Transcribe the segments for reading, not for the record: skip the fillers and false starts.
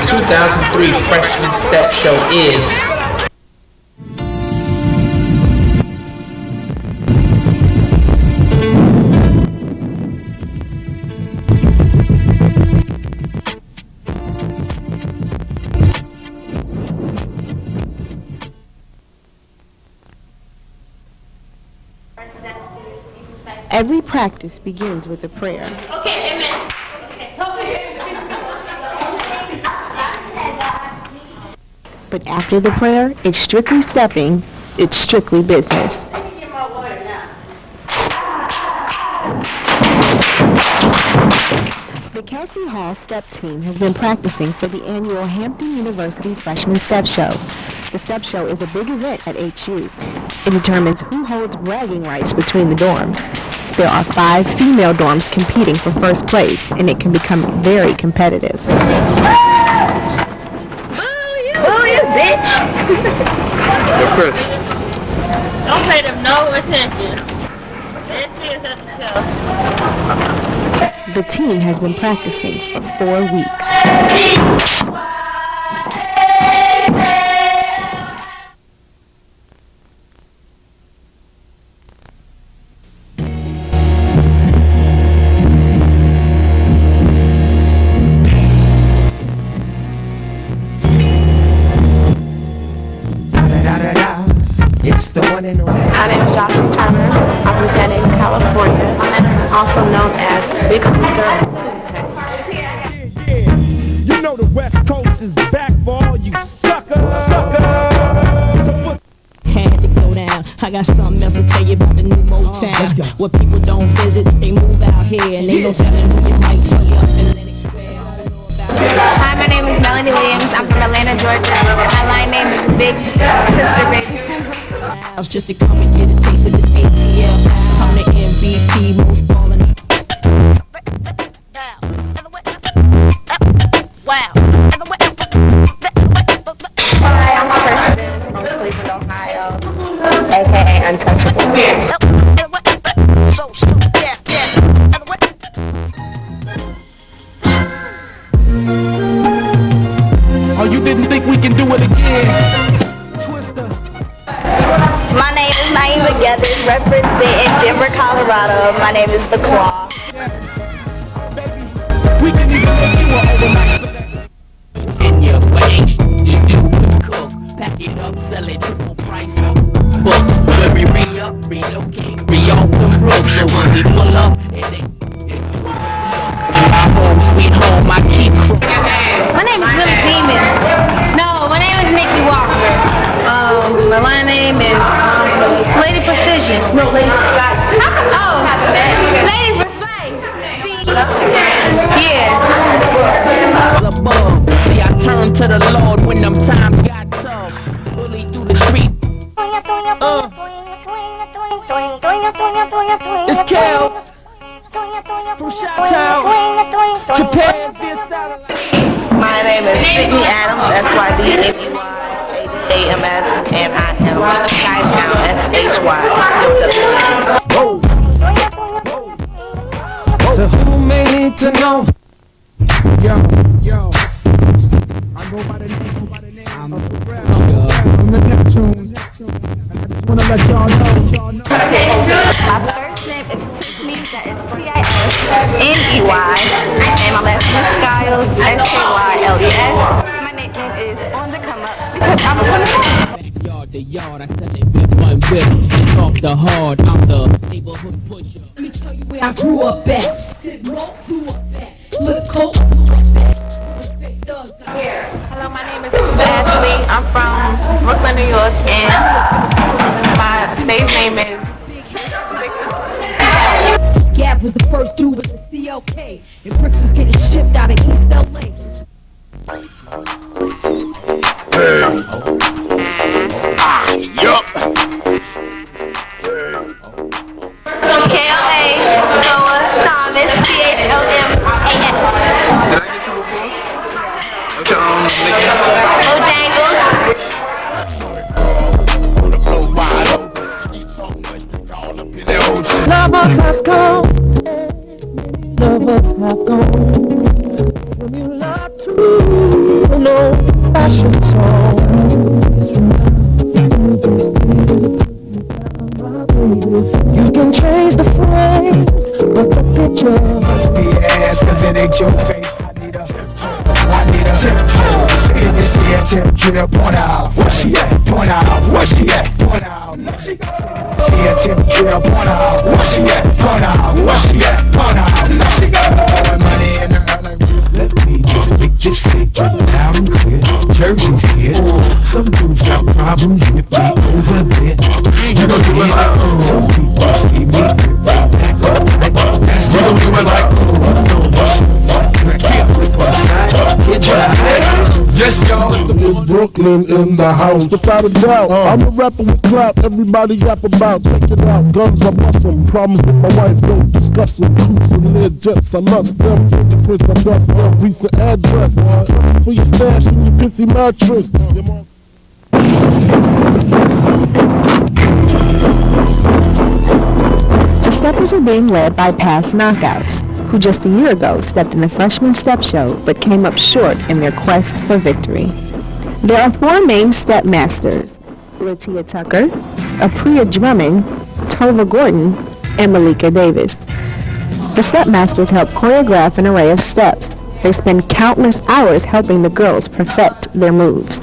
2003 Freshman Step Show is... Every practice begins with a prayer. Okay, amen. But after the prayer, it's strictly stepping, it's strictly business. The Kelsey Hall Step Team has been practicing for the annual Hampton University Freshman Step Show. The Step Show is a big event at HU. It determines who holds bragging rights between the dorms. There are 5 female dorms competing for first place, and it can become very competitive. Boo you, bitch! Yo, Chris. Don't pay them no attention. They're serious at the show. The team has been practicing for 4 weeks. My name is Jocelyn Turner. I'm from San Diego, California. Also known as Big Sister. You know the West Coast is back for all you suckers. Had to go down. I got something else to tell you about the new Motown. What people don't visit, they move out here, and they no telling who you might see up in Lennox Square. Hi, my name is Melanie Williams. I'm from Atlanta, Georgia. My line name is Big Sister Baby. Just to come and get a taste of this ATL. I'm the MVP, most ballin'. Wow. Hi, I'm Kristen from Cleveland, Ohio, aka Untouchable. Oh, you didn't think we can do it again? My name is Naima Gathers, representing Denver, Colorado. My name is The Claw. We can even make you an overnight. In your way, you do the cook, pack it up, sell it full price books. Where we re-up, relocate, re-off the road. So when we pull up, it ain't my home, sweet home, I keep crying. My name is Willie Beeman. No, my name is Nikki Walker. My line name is Lady Precision. No, Lady Precise. Oh, Lady Precise. See? Yeah. See, I turn to the Lord when them times got tough. Bully through the street. It's Kels from Chi-Town, Japan, via satellite. My name is Sydney Adams, SYDNEY-AMS-AMS, SHY-SHY. To whom may need to know. Yo, I go by the name of the rap. I'm the Neptunes. I just wanna let y'all know. My first name is Tiffany, that is TISNEY, and my last name is Skiles, SKYLES. My nickname is On the Come Up because I'm a 24. Yard to yard, I sell it whip by whip. It's off the hard, I'm the neighborhood pusher. Let me tell you where I grew up at. Sid Roll grew up at. Flip Coat grew up at. Hello, my name is Ashley. I'm from Brooklyn, New York, and my stage name is Gab was the first dude with the CLK, and bricks was getting shipped out of East LA. Yup. KLA, Noah, Thomas, THOMAS. Did I get you before? What's your own nickname? Bojangles. On the floor wide open. So much to call up in the ocean. Lovers has gone. Lovers have gone. Some you love to no fashion songs. You can change the frame, but the picture must be ass, cause it ain't your face. I need a tip drill. If you see a tip drill, point out. Where she at? Point out. Where she at? Point out. See a tip drill, point out. Where she at? Point out. Where she at? Point out. There she go. Throwing money in her like, let me just make this statement loud and clear. Jersey's here. Some dudes got problems with me over there. You don't do it like some people see me back up like that's you don't do it like yes, y'all. It's Brooklyn in the house, without a doubt. I'm a rapper with clout, everybody yap about. Check it out, guns I bust them. Problems with my wife, don't discuss them. Coops and Learjets, I lust them. Fingerprints, I bust them. Recent address, for your stash and your pissy mattress. The steppers are being led by past knockouts, who just a year ago stepped in the freshman step show but came up short in their quest for victory. There are 4 main step masters: Latia Tucker, Apriya Drummond, Tova Gordon, and Malika Davis. The step masters help choreograph an array of steps. They spend countless hours helping the girls perfect their moves.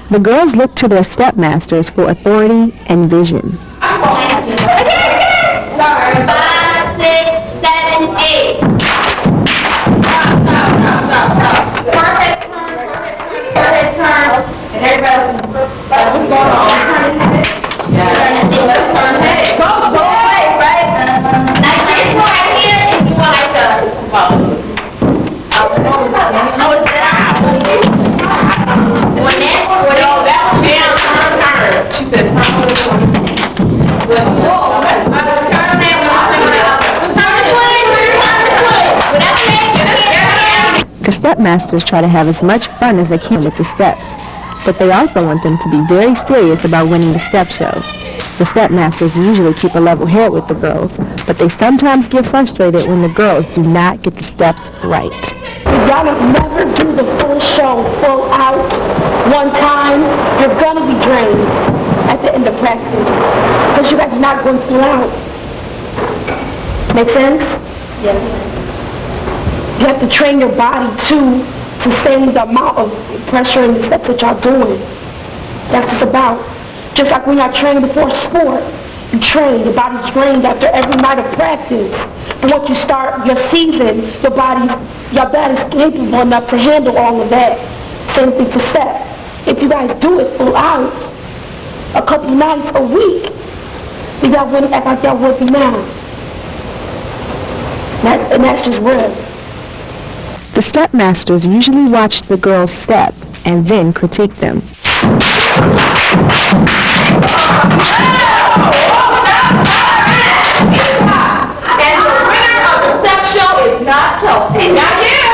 The girls look to their step masters for authority and vision. 5, 6, 7, 8. Stop. Perfect turn. And everybody else is what's going on? Turn the head. Go both ways, right? Now this one right here, if you want like the she said The step masters try to have as much fun as they can with the steps, but they also want them to be very serious about winning the step show. The step masters usually keep a level head with the girls, but they sometimes get frustrated when the girls do not get the steps right. You gotta never do the full show, full out, one time. You're gonna be drained at the end of practice, because you guys are not going full out. Make sense? Yes. You have to train your body to sustain the amount of pressure and the steps that y'all doing. That's what it's about. Just like when y'all train before sport, you train, your body's drained after every night of practice. But once you start your season, your body's capable enough to handle all of that. Same thing for step. If you guys do it full out, a couple nights a week, then y'all wouldn't act like y'all would be now. And that's just real. The step masters usually watch the girls step and then critique them. And the winner of the step show is not Kelsey, not you.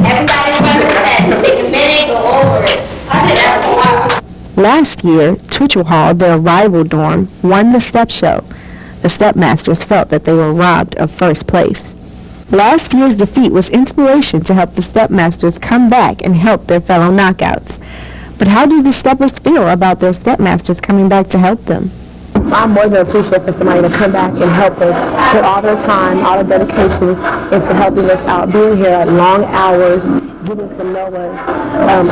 Everybody's running that. Take a minute, go over it. Last year, Twitchell Hall, their rival dorm, won the step show. The step masters felt that they were robbed of first place. Last year's defeat was inspiration to help the step masters come back and help their fellow knockouts. But how do the steppers feel about their step masters coming back to help them? I'm more than appreciative for somebody to come back and help us, put all their time, all their dedication into helping us out, being here at long hours, getting to know us,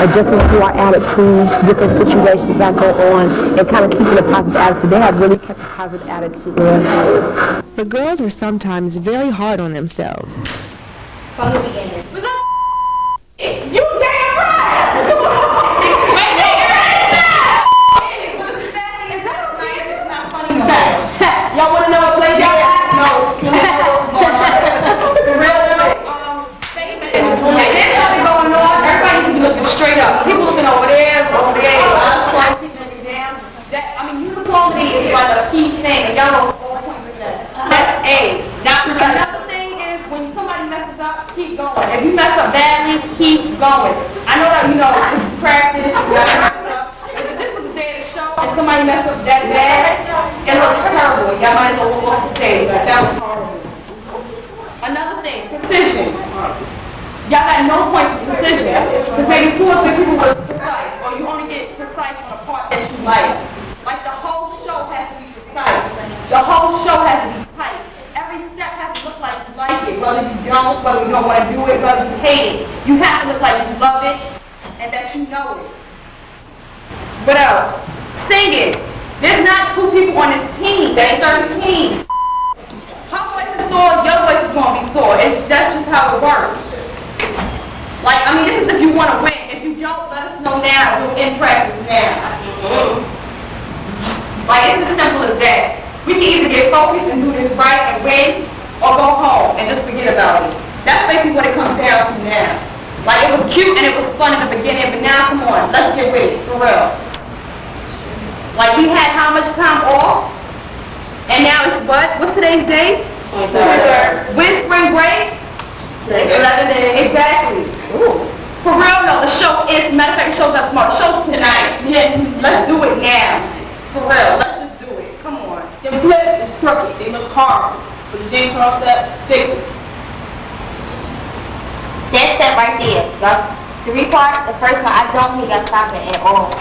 adjusting to our attitudes, different situations that go on, and kind of keeping a positive attitude. They have really kept a positive attitude with us. The girls are sometimes very hard on themselves. From the beginning. You damn right! Y'all want to know what place y'all at? No. For real? There's something going on. Everybody needs to be looking straight up. People looking over there, over there. Uniformity is like a key thing. And y'all know all points of that. That's A. Now, another thing is when somebody messes up, keep going. somebody messed up that bad, it looks terrible. Y'all might as well walk off the stage. Like, that was horrible. Another thing, precision. Y'all got no points of precision. Because maybe 2 or 3 people was precise. Or you only get precise on a part that you like. Like the whole show has to be precise. The whole show has to be tight. Every step has to look like you like it. Whether you don't, whether you don't want to do it, whether you hate it. You have to look like you love it and that you know it. What else? Singing. There's not 2 people on this team. There's 13. Her voice is sore, your voice is going to be sore. That's just how it works. Like, I mean, this is if you want to win. If you don't, let us know now. We'll in practice now. Like, it's as simple as that. We can either get focused and do this right and win, or go home and just forget about it. That's basically what it comes down to now. Like, it was cute and it was fun in the beginning, but now, come on, let's get with it, for real. Like, we had how much time off? And now it's what? What's today's date? 23rd. When's spring break? 11 days. Exactly. Ooh. For real though, the show is, matter of fact, the show's not smart. The show's tonight. Yeah. Let's do it now. For real, let's just do it. Come on. Them flips is crooked. They look horrible. But the James Charles step, fix it. That step right there, the 3-part, the first one, I don't think I stopped it at all.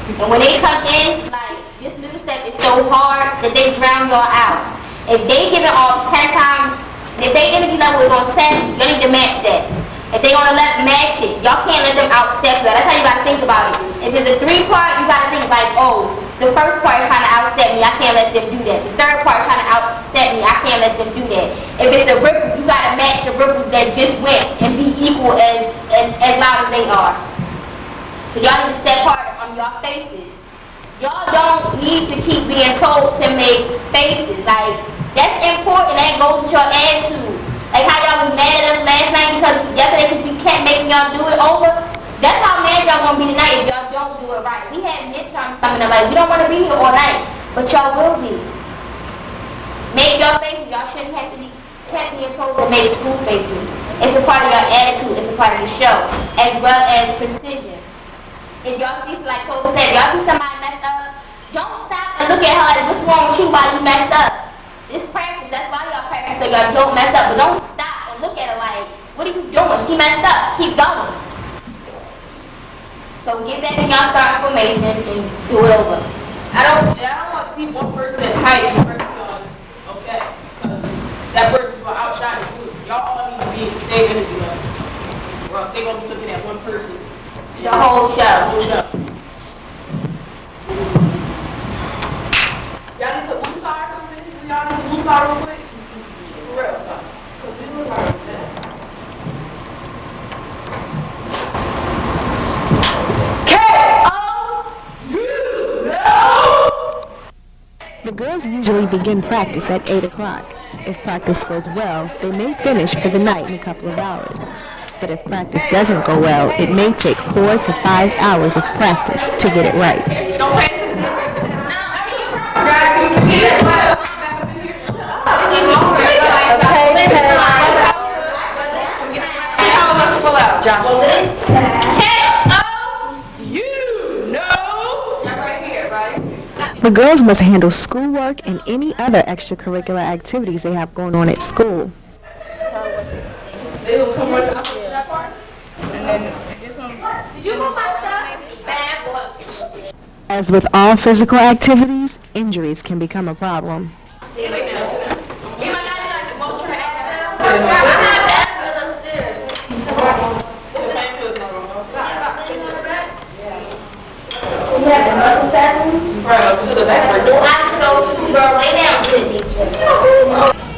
And when they come in, like, this little step is so hard that they drown y'all out. If they give it all 10 times, if they energy level is on 10, you need to match that. If they on 11, match it. Y'all can't let them outstep you. That's how you gotta think about it. If it's a 3-part, you gotta think like, oh, the first part is trying to outstep me, I can't let them do that. The third part is trying to outstep me, I can't let them do that. If it's a ripple, you gotta match the ripple that just went and be equal as loud as they are. So y'all need to step harder on y'all faces. Y'all don't need to keep being told to make faces. Like, that's important. That goes with your attitude. Like how y'all was mad at us last night because we kept making y'all do it over. That's how mad y'all gonna be tonight if y'all don't do it right. We had midterms coming up. Like, we don't want to be here all night, but y'all will be. Make your faces. Y'all shouldn't have to be kept being told to make school faces. It's a part of your attitude. It's a part of the show, as well as precision. If y'all see, like Tola said, y'all see somebody mess up, don't stop and look at her like, what's wrong with you while you messed up? This practice, that's why y'all practice, so y'all don't mess up. But don't stop and look at her like, what are you doing? She messed up. Keep going. So get back in y'all starting formation and do it over. I don't want to see one person that's tight and the rest of y'all is okay. Because that person will outshine the group. Y'all all need to be in the same energy level. Or else they're going to be looking at one person. The whole show. Y'all need to lose or something? Y'all need to lose real quick? For real. Because we lose our The girls usually begin practice at 8 o'clock. If practice goes well, they may finish for the night in a couple of hours. But if practice doesn't go well, it may take 4 to 5 hours of practice to get it right. The girls must handle schoolwork and any other extracurricular activities they have going on at school. They will come right after that part. And then this one. Did you move my stuff? Bad luck. As with all physical activities, injuries can become a problem.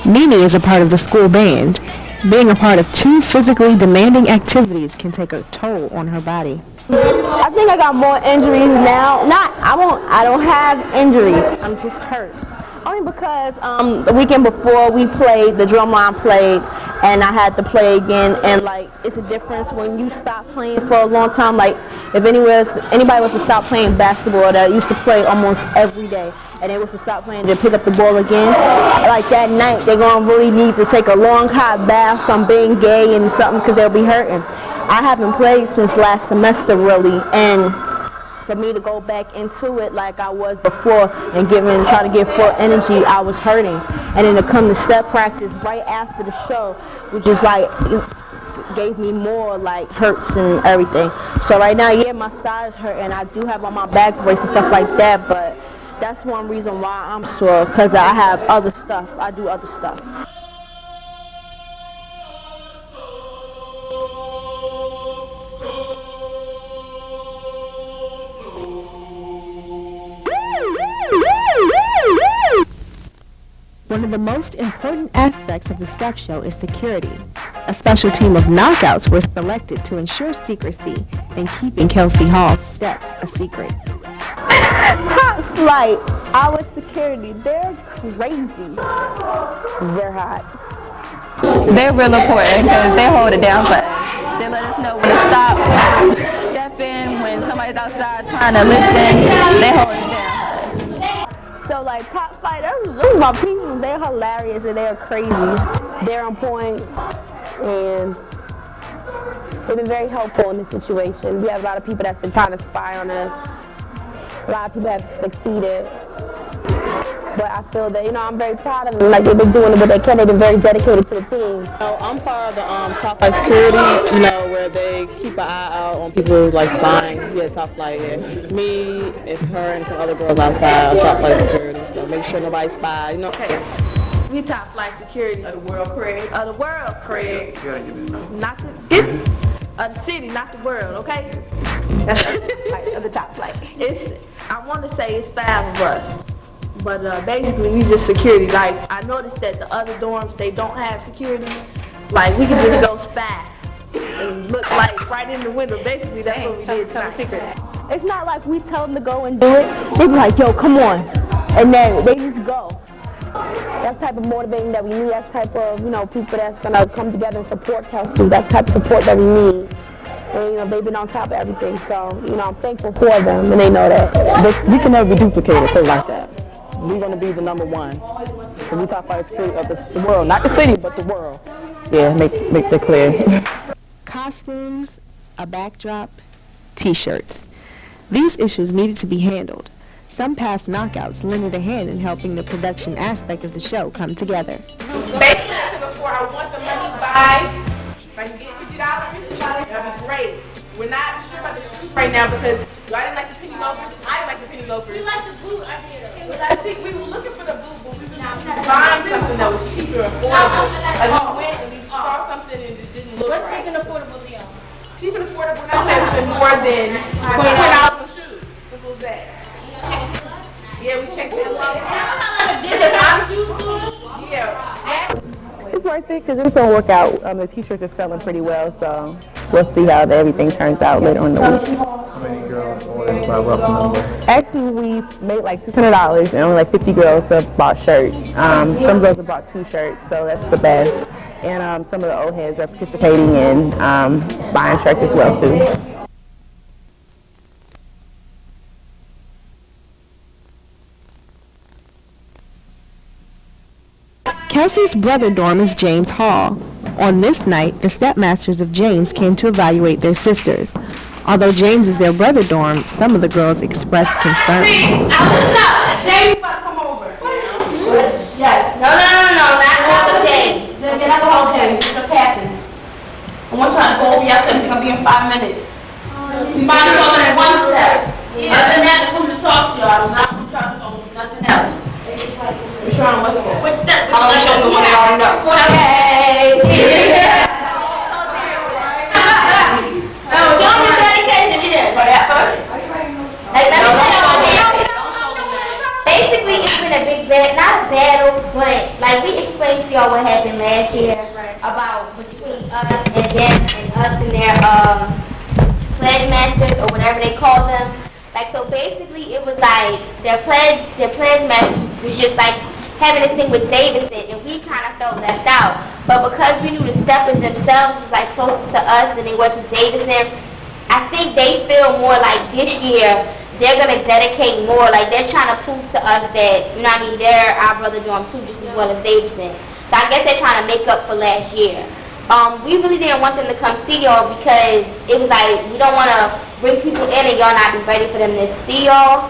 Nene is a part of the school band. Being a part of 2 physically demanding activities can take a toll on her body. I think I got more injuries now. I don't have injuries. I'm just hurt. Only because the weekend before we played, the drumline played, and I had to play again. And like, it's a difference when you stop playing for a long time. Like, if anybody was to stop playing basketball that used to play almost every day, and they was to stop playing to pick up the ball again, like that night, they're gonna really need to take a long hot bath, some Bengay and something, because they'll be hurting. I haven't played since last semester really, and for me to go back into it like I was before and try to give full energy, I was hurting. And then to come to step practice right after the show, which is like, gave me more like hurts and everything. So right now, yeah, my side is hurting. I do have on my back brace and stuff like that, but that's one reason why I'm sore, because I have other stuff. I do other stuff. One of the most important aspects of the step show is security. A special team of knockouts were selected to ensure secrecy and keeping Kelsey Hall's steps a secret. Top flight, our security, they're crazy. They're hot. They're real important because they hold it down for us. They let us know when to stop, step in, when somebody's outside trying to listen, they hold it down. So like top flight, those are my people. They're hilarious and they're crazy. They're on point and they've been very helpful in this situation. We have a lot of people that's been trying to spy on us. A lot of people have succeeded. But I feel that, I'm very proud of them. Like, they've been doing what they can. They've been very dedicated to the team. I'm part of the top flight security, where they keep an eye out on people like spying. Yeah, top flight, yeah. Me, it's her and some other girls outside of top flight security. So make sure nobody spies, Okay. We top flight security of the world, Craig. Of the world, Craig. Not the city, not the world, okay? That's the top flight. I want to say it's 5 of us. But basically, we just security. Like, I noticed that the other dorms, they don't have security. Like, we can just go spy and look like right in the window. Basically, that's what we did. Secret. It's not like we tell them to go and do it. They be like, yo, come on. And then they just go. That's the type of motivating that we need. That's the type of, people that's going to come together and support Kelsey. That's the type of support that we need. And, they've been on top of everything. So, I'm thankful for them, and they know that. But you can never be duplicated, put it like that. We're going to be the number one. So we top flight security of the world. Not the city, but the world. Yeah, make that clear. Costumes, a backdrop, t-shirts. These issues needed to be handled. Some past knockouts lended a hand in helping the production aspect of the show come together. Basically, before I want the money by, if I can get $50, that'd be great. We're not sure about the streets right now because I didn't like the penny loafers. I didn't like the penny loafers. We like the boot idea. I think we were looking for the boot, but we were buying something that was cheaper and affordable. Like we went and we saw something and it didn't look right. What's cheap and affordable, Leon? Cheap and affordable now has been more than $20 on shoes. What was that? Yeah, we checked that out. Yeah. It's worth it because it's going to work out. The t-shirts are selling pretty well, so we'll see how everything turns out later on in the week. How many girls ordered by rough number? Actually, we made like $600 and only like 50 girls have bought shirts. Some girls have bought 2 shirts, so that's the best. And some of the old heads are participating in buying shirts as well too. Kelsey's brother dorm is James Hall. On this night, the stepmasters of James came to evaluate their sisters. Although James is their brother dorm, some of the girls expressed concern. James, come over. Yes. No, not all James. Not the whole James, it's the captains. I want y'all to go over your steps. It's going to be in 5 minutes. You might go in 1 step. Other than that, I'm going to talk to y'all. I'm not going to try to show nothing else. Which one? Which step? I'm going to show them the one they already know. Okay. Show me dedication here. Whatever. Basically, it's been a big battle, not a battle, but like we explained to y'all what happened last year about between us and them and us and their pledge masters or whatever they call them. Like, so basically it was like their pledge masters was just like having this thing with Davidson, and we kind of felt left out. But because we knew the steppers themselves was like closer to us than they were to Davidson, I think they feel more like this year they're going to dedicate more, like they're trying to prove to us that, they're our brother dorm too, just as well as Davidson. So I guess they're trying to make up for last year. We really didn't want them to come see y'all because it was like, we don't want to bring people in and y'all not be ready for them to see y'all.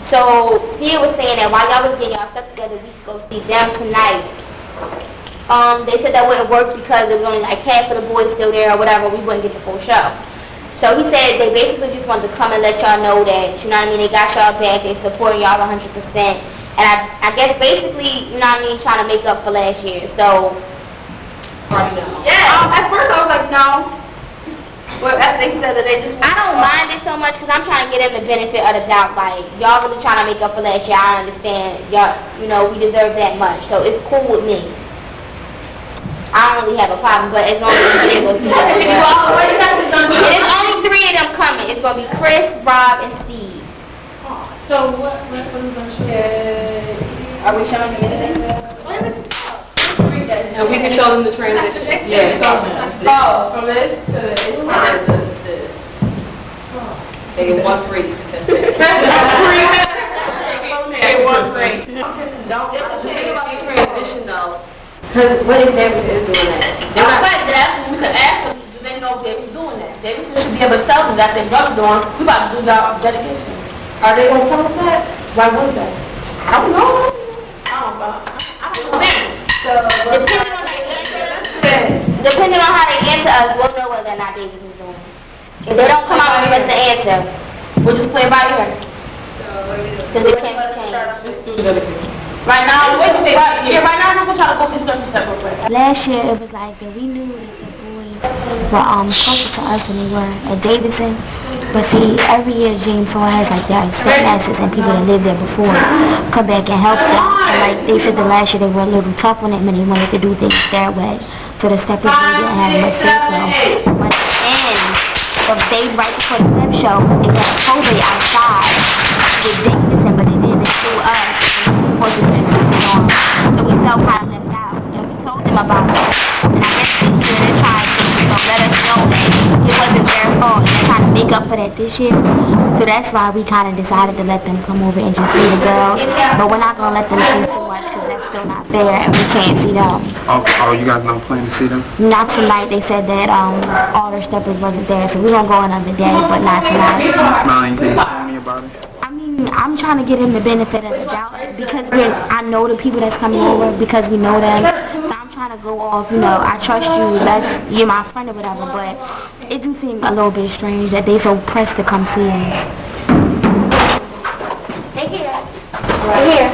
So Tia was saying that while y'all was getting y'all stuff together, we could go see them tonight. They said that wouldn't work because there was only like half of the boys still there or whatever. We wouldn't get the full show. So he said they basically just wanted to come and let y'all know that, you know what I mean, they got y'all back, they supporting y'all 100%. And I guess basically, you know what I mean, trying to make up for last year. So, yeah. At first I was like, no. But after they said that they just... I don't mind it so much because I'm trying to get them the benefit of the doubt. Like, y'all really trying to make up for last year. I understand. Y'all, you know, we deserve that much. So it's cool with me. I don't really have a problem, but as long as we can go see them. And there's only 3 of them coming. It's going to be Chris, Rob, and Steve. So what are we going to show? Are we showing them anything? And we can show them the transition. Yeah. So, from this to this. And then this. They get one free. That's it. They get one free. Don't transition though. Because what if Davidson is doing that? We could ask them, do they know Davidson doing that? Davidson should be able to tell them that their brother's doing. We about to do y'all dedication. Are they going to tell us that? Why would they? I don't know. I don't think. Depending on how they answer us, we'll know whether or not Davidson's doing it. If they don't come out and give us the answer, we'll just play it by ear. Because it can't be changed. Right now, right now, I'm going to try to go through certain steps real quick. Last year, it was like that we knew that the boys were closer to us than they were at Davidson. But see, every year James Hall has like their stepmasters and people that lived there before come back and help them. And like they said, the last year they were a little tough on them and they wanted to do things their way. So the steppers really didn't have much say so. But at the end of the day, right before the step show, they had a probate outside with Davidson, but they didn't include us. Supposed to be something on. So we felt kind of left out. And we told them about it. And I guess this year they're trying to let us know that it wasn't their fault. And they're trying to make up for that this year. So that's why we kind of decided to let them come over and just see the girls. But we're not going to let them see too much because that's still not fair and we can't see them. Oh, you guys not planning to see them? Not tonight. They said that all their steppers wasn't there. So we're going to go another day, but not tonight. Smell anything funny about it? I'm trying to get him the benefit of the doubt because I know the people that's coming over because we know them. So I'm trying to go off, you know, I trust you, you're my friend or whatever, but it do seem a little bit strange that they so pressed to come see us. They here. Right here.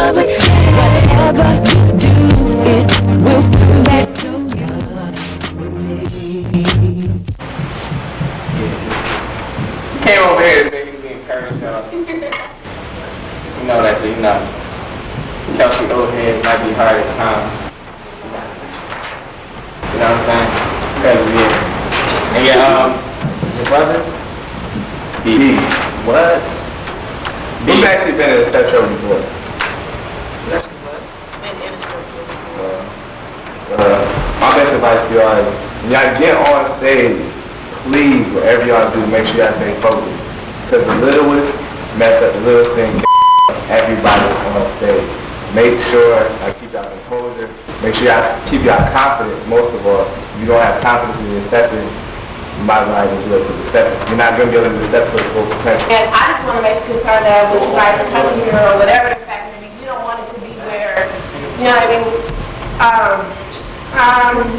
Whatever you do, it will come back to you. Came over here to basically encourage y'all. You know that, so you know. Kelsey Hall might be hard at times. You know what I'm saying? Because, yeah. And your brothers? Beast. What? Who's actually been at a step show before? My best advice to y'all is when y'all get on stage, please, whatever y'all do, make sure y'all stay focused. Because the littlest mess up, the littlest thing everybody on stage. Make sure I keep y'all composure. Make sure y'all keep y'all confidence most of all. If you don't have confidence when you're stepping, you might as well not even do it because you're not going to be able to do the steps to its full potential. And I just want to make a concern that when you guys are coming here or whatever the fact may be, we don't want it to be where, you know what I mean,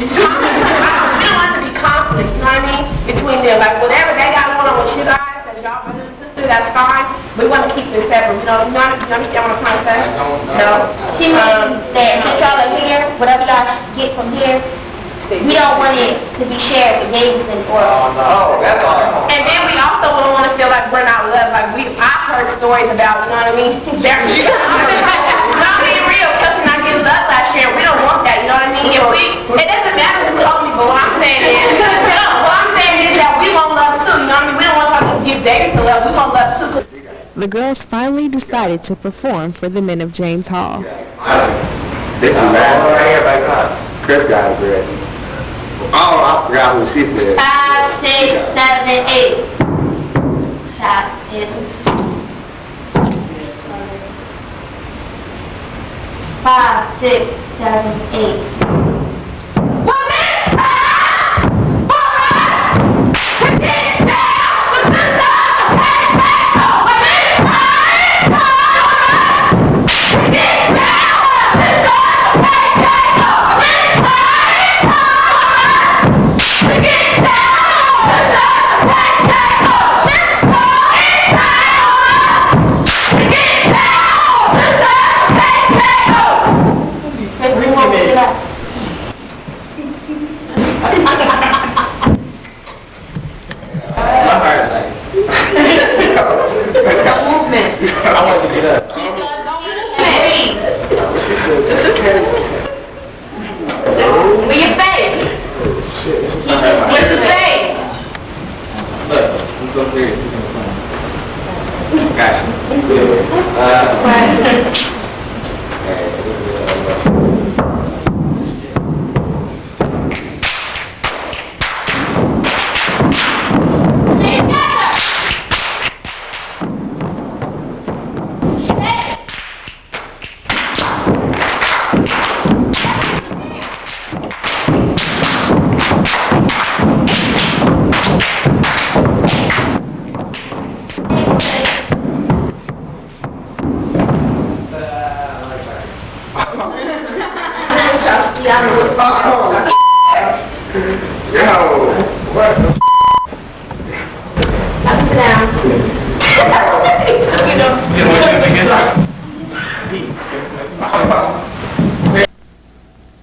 we don't want it to be conflict, you know what I mean, between them. Like whatever they got going on with you guys, as y'all brother and sister, that's fine. We want to keep it separate. You understand what I'm trying to say? I don't know. No. She means that since y'all are here, whatever y'all get from here, we don't want it to be shared with Davidson or... Oh, that's all. And then we also don't want to feel like we're not loved. Like I've heard stories about, you know what I mean? Not being real, Kelsey and I get love last year. We don't want that, you know what I mean? It doesn't matter who told me, but what I'm saying is that we want love too, you know what I mean? We don't want y'all to give Davidson love. We want love too. The girls finally decided to perform for the men of James Hall. Chris got it, Greg. Oh, I forgot what she said. 5, 6, 7, 8. Stop. It's 5, 6, 7, 8.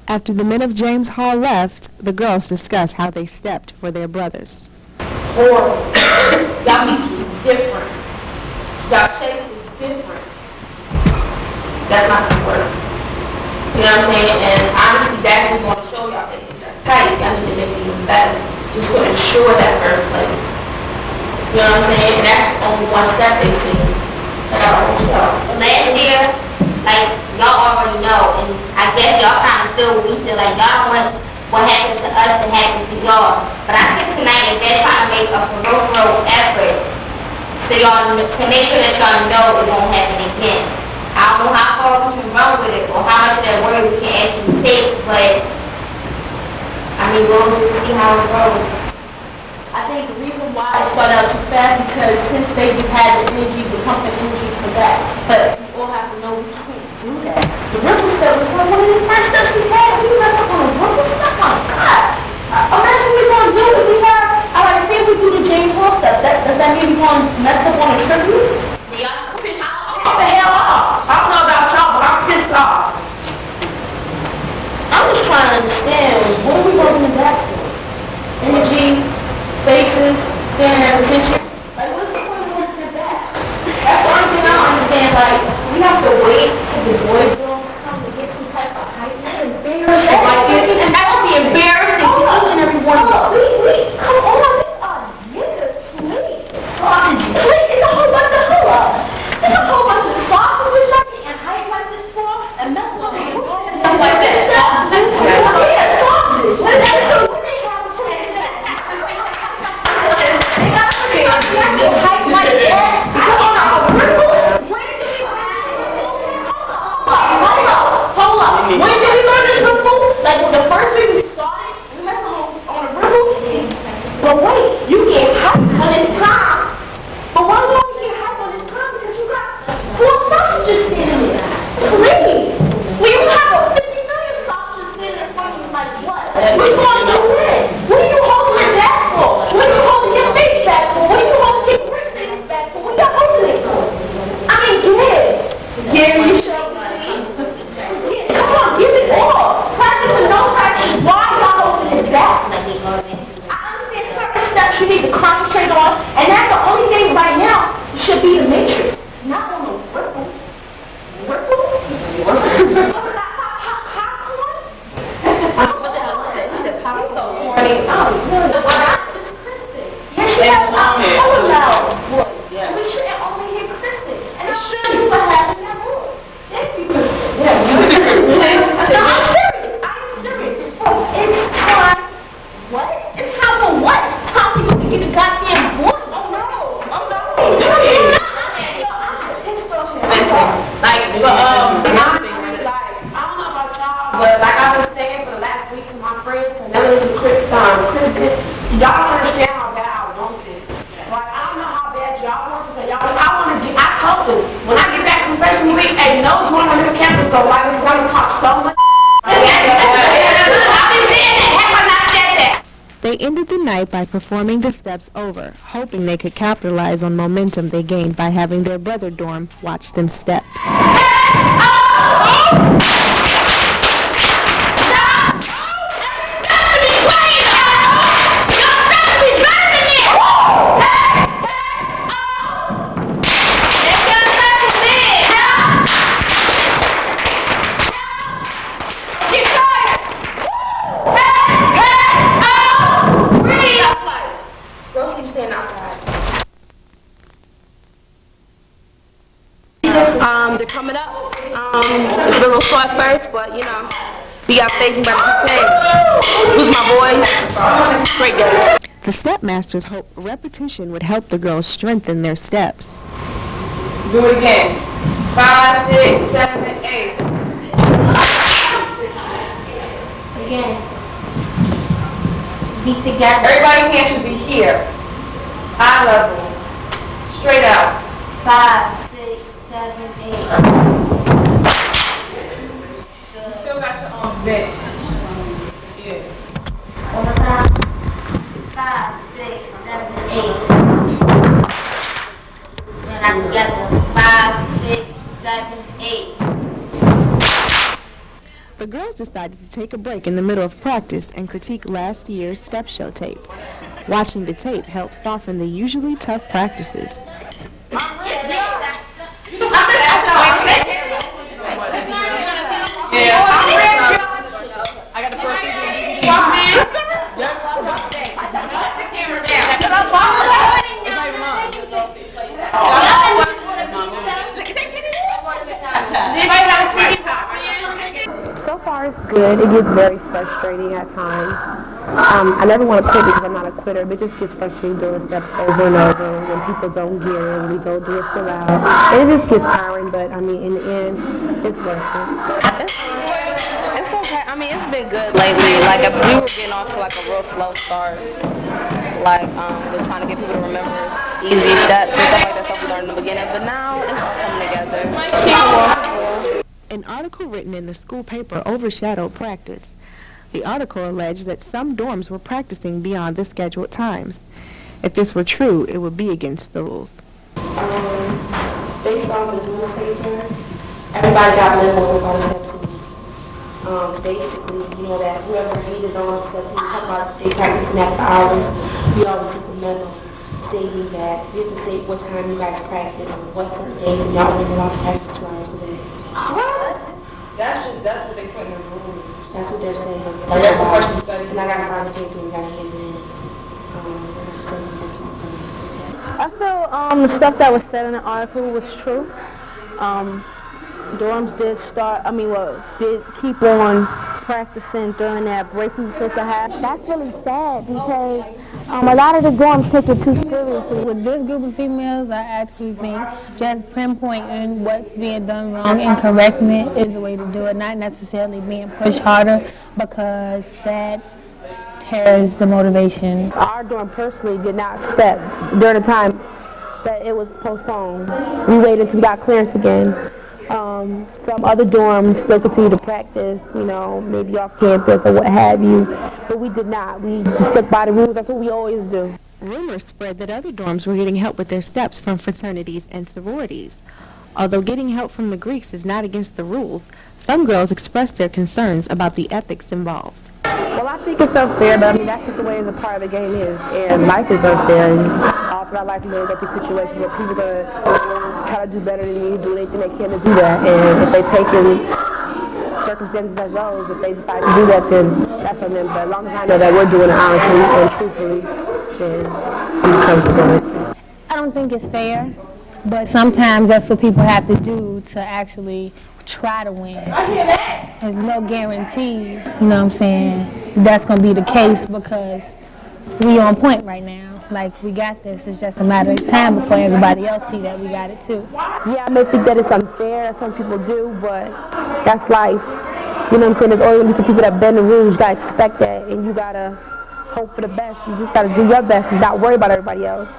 After the men of James Hall left, the girls discussed how they stepped for their brothers. Horrible. Y'all beats was different. Y'all shapes was different. That's not gonna work. You know what I'm saying? And honestly, that's what's going to show y'all that that's tight. Y'all need to make it even better. Just to ensure that first place. You know what I'm saying? And that's only one step they see. And I don't show. Last year, like, y'all already know, and I guess y'all kind of feel what we feel, like y'all want what happened to us to happen to y'all. But I think tonight, if they're trying to make a ferocious effort so y'all, to make sure that y'all know it won't happen again. I don't know how far we can run with it or how much of that word we can actually take, but I mean, we'll just see how it goes. I think the reason why it started out too fast because since they just had the energy, the pumping energy for that. But we all have to know we can't do that. The ripple stuff was like one of the first steps we had. We messed up on the ripple stuff. Oh God! Imagine what we're gonna do if we have. Alright, say if we do the James Hall stuff. Does that mean we're gonna mess up on a tribute? Yeah, I'm pissed off. What the hell off? I don't know about y'all, but I'm pissed off. I'm just trying to understand what are we working back for? Energy. Faces, standing at attention. Like, what's the point of working at that? That's the only thing I don't understand. Like, we have to wait till the boy girls come to get some type of hype. That's embarrassing. And that should be embarrassing to each and every one of us. Come on, these are niggas, please. Sausages. It's a whole bunch of hoes. It's a whole bunch of sausages y'all getting hype like this for and messing up with it. Like that. Sausages? Yeah, sausage. What did they do? When did we learn this ripple? Like the first week we started, we messed on a ripple. But wait, you get hyped when it's time. But why do you get hyped when it's time? Because you got 4 sausages standing there. Please. When you have 50 million sausages standing in front of you, like what? What you going to do then? What are you holding your back for? What are you holding your face back for? What are you holding your grip things back for? What are you holding it for? I mean, give. Give you shall receive. Come on, give it all. Practice and no practice. Why y'all holding it back? I understand certain steps you need to concentrate on, and that's the only thing right now should be the matrix. Not on the ripple. Ripple? Popcorn? What the hell was that? He said popcorn. So corny. Oh, no. Well, not just Kristen. Yeah, she has a color loud voice. We shouldn't only hear Kristen. And it shouldn't be what happened in that voice. Thank you, Kristen. Yeah. No, I'm serious. I am serious. It's time. What? It's time for what? Time for you to get a goddamn voice. Oh no. Oh no. I'm pissed off. Like, honestly, like, I Y'all don't understand how bad I want this. Like, I don't know how bad y'all want this. I told them, when I get back from freshman week, ain't no dorm on this campus go like because I'm going to talk so much. I've been saying that. Have I not said that? They ended the night by performing the steps over, hoping they could capitalize on momentum they gained by having their brother dorm watch them step. They're coming up. It's been a little slow at first, but you know, we got faith in better things. Who's my boys? Great day. The stepmasters hoped repetition would help the girls strengthen their steps. Do it again. 5, 6, 7, 8. Again. Be together. Everybody here should be here. Eye level. Straight out. 5, 6, 7, 8. You still got your arms bent. Yeah. One more time. 5, 6, 7, 8. We're not together. 5, 6, 7, 8. The girls decided to take a break in the middle of practice and critique last year's step show tape. Watching the tape helped soften the usually tough practices. I got the first So far it's good. It gets very frustrating at times. I never want to quit because I'm not a quitter, but it just gets frustrating doing stuff over and over when people don't get it and we don't do it full out. And it just gets tiring, but I mean, in the end, it's worth it. It's okay. I mean, it's been good lately. Like, if we were getting off to like a real slow start. Like, we're trying to get people to remember easy steps and stuff like that, stuff we learned in the beginning. But now it's all coming together. An article written in the school paper overshadowed practice. The article alleged that some dorms were practicing beyond the scheduled times. If this were true, it would be against the rules. Based on the newspaper, everybody got memos about the step teams. Basically, you know that whoever hated on the step team, talk about they practicing after hours, we always get the memo stating that you have to state what time you guys practice on what certain days, and y'all only allowed to practice 2 hours a day. What? That's what they put in the rules. That's what they're saying. Like, that's professional studies. And I got to sign the paper and we got to hand it in. I feel the stuff that was said in the article was true. Dorms did did keep on practicing during that break we were supposed to have. That's really sad because a lot of the dorms take it too seriously. With this group of females, I actually think just pinpointing what's being done wrong and correcting it is the way to do it, not necessarily being pushed harder because that tears the motivation. Our dorm personally did not step during the time that it was postponed. We waited until we got clearance again. Some other dorms still continue to practice, you know, maybe off campus or what have you, but we did not. We just stuck by the rules. That's what we always do. Rumors spread that other dorms were getting help with their steps from fraternities and sororities. Although getting help from the Greeks is not against the rules, some girls expressed their concerns about the ethics involved. Well, I think it's unfair, but I mean, that's just the way the part of the game is. And life is unfair. And all throughout life, you're going to go through situations where people are going to try to do better than you, do anything they can to do that. And if they take in circumstances as those, if they decide to do that, then that's on them. But as long as I know that we're doing it honestly and truthfully, then we're comfortable. I don't think it's fair, but sometimes that's what people have to do to actually try to win. There's no guarantee, you know what I'm saying, that's going to be the case because we on point right now. Like, we got this. It's just a matter of time before everybody else see that we got it too. Yeah, I may think that it's unfair, that some people do, but that's life. You know what I'm saying? There's always going to be some people that bend the rules. You got to expect that, and you got to hope for the best. You just gotta do your best and not worry about everybody else.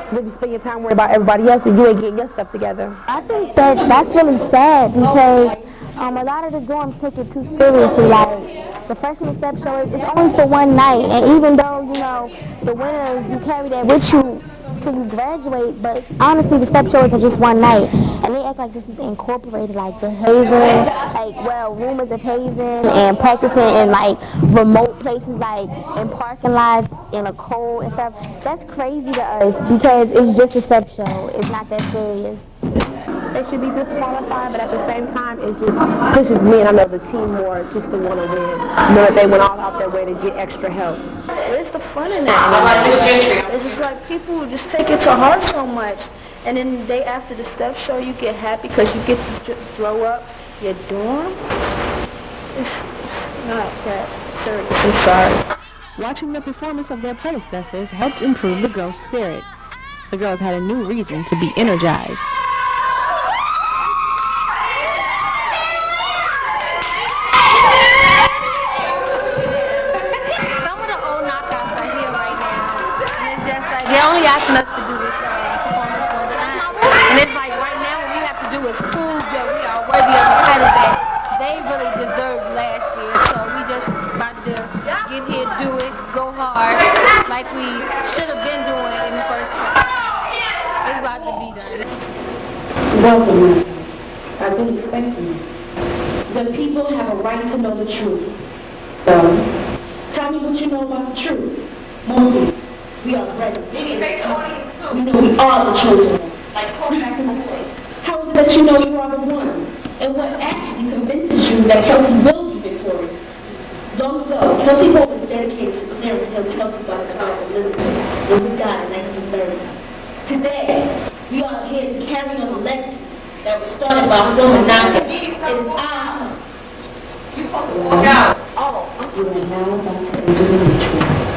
Because if you spend your time worrying about everybody else, then you ain't getting your stuff together. I think that's really sad because a lot of the dorms take it too seriously. Like, the freshman step show is only for one night, and even though, you know, the winners, you carry that with you till you graduate, but honestly, the step shows are just one night, and they act like this is incorporated, like the hazing, like, well, rumors of hazing and practicing in, like, remote places, like in parking lots, in a cold and stuff. That's crazy to us because it's just a step show. It's not that serious. They should be disqualified, but at the same time, it just pushes me and I know the team more just to want to win. You know that they went all out their way to get extra help. Where's the fun in that? It's just like people just take it to heart so much. And then the day after the step show, you get happy because you get to throw up your dorm. It's not that serious. I'm sorry. Watching the performance of their predecessors helped improve the girls' spirit. The girls had a new reason to be energized. They're only asking us to do this performance one time. And it's like right now what we have to do is prove that we are worthy of the title that they really deserved last year. So we just about to get here, do it, go hard, like we should have been doing in the first place. It's about to be done. Welcome. I've been expecting you. The people have a right to know the truth. So, tell me what you know about the truth. More. We are ready. We know we are the chosen one. Like back in the day. How is it that you know you are the one? And what actually convinces you that Kelsey will be victorious? Long ago, Kelsey Hall was dedicated to Clarence Hill Kelsey by his wife Elizabeth when he died in 1930. Today, we are here to carry on the legacy that was started by film and KnockOut. It is our time. You fucking walk out. Oh, you are now about to enter the matrix.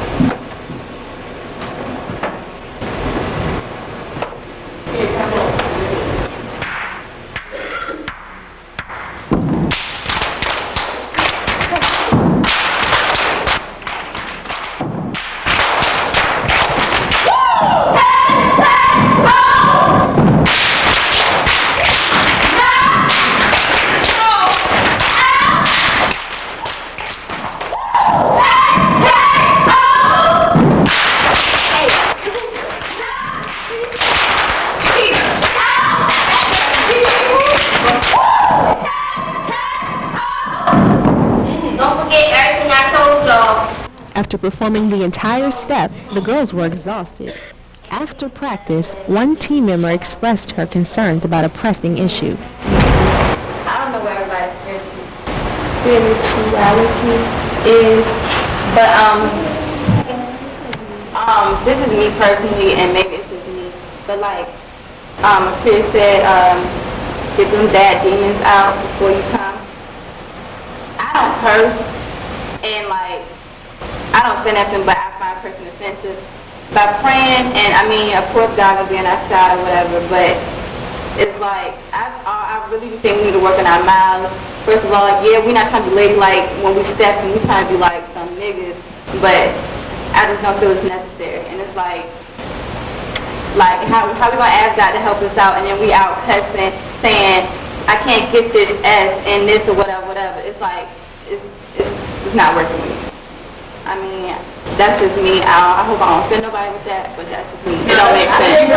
After performing the entire step, the girls were exhausted. After practice, one team member expressed her concerns about a pressing issue. I don't know where everybody's spirituality is, but this is me personally, and maybe it's just me, but like Chris said, get them bad demons out before you come. I don't curse, and like I don't say nothing, but I find a person offensive by praying, and I mean, of course God will be on our side or whatever, but it's like, I really think we need to work on our mouths. First of all, yeah, we're not trying to be ladylike when we step and we're trying to be like some niggas, but I just don't feel it's necessary. And it's like how we gonna ask God to help us out, and then we out cussing, saying, I can't get this S and this or whatever. It's like, it's not working with me. I mean, that's just me. I hope I don't offend nobody with that, but that's just me. It don't make sense.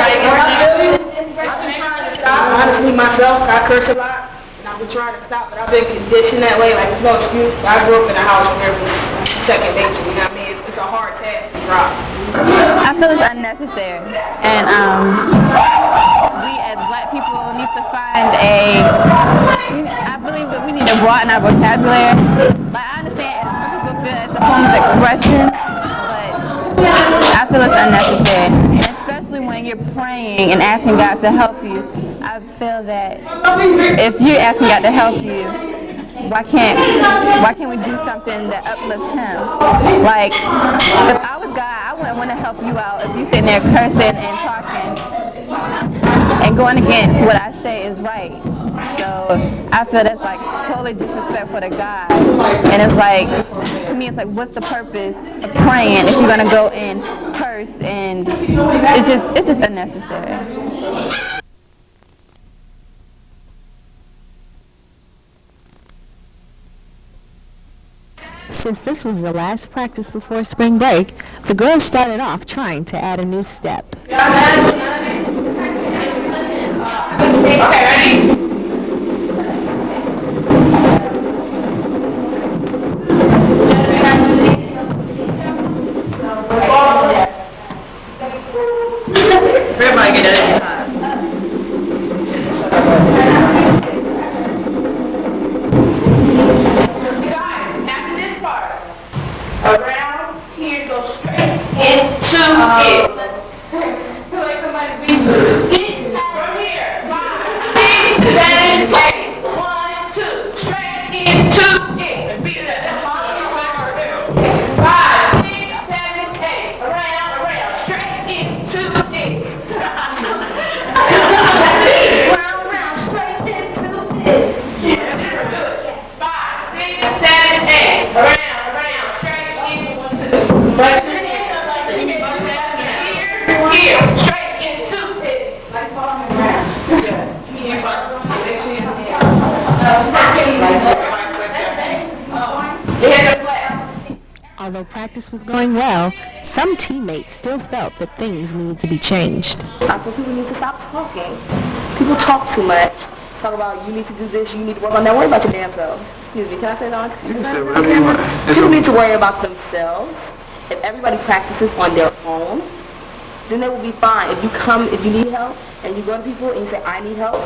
Honestly, myself, I curse a lot, and I've been trying to stop, but I've been conditioned that way, like, no excuse. I grew up in a house where it was second nature, you know what I mean? It's a hard task to drop. I feel it's unnecessary, and we as black people need to find I believe that we need to broaden our vocabulary. Like, I understand some people feel it's a form of expression, but I feel it's unnecessary, and especially when you're praying and asking God to help you. I feel that if you're asking God to help you, why can't we do something that uplifts Him? Like, if I was God, I wouldn't want to help you out if you're sitting there cursing and talking and going against what I say is right. So I feel that's like totally disrespectful to God. And it's like, to me, it's like, what's the purpose of praying if you're gonna go and curse? And it's just unnecessary. Since this was the last practice before spring break, the girls started off trying to add a new step. Okay, ready? Everybody get that. After this part, around here, go straight into it. Feel like somebody beat me. From here, 5, 6, 7, 8. 1, 2, straight into it. Beat it up. 5, 6, 7, 8. Around, straight into it. Round, straight into it. Yeah, very good. 5, 6, 7, 8. Around, straight into it. But here, straight into it. Like falling around. Although practice was going well, some teammates still felt that things needed to be changed. I think people need to stop talking. People talk too much. Talk about, you need to do this, you need to work on that. Worry about your damn selves. Excuse me, can I say that? You can say whatever you want. People need to worry about themselves. If everybody practices on their own, then they will be fine. If you need help, and you go to people and you say, I need help,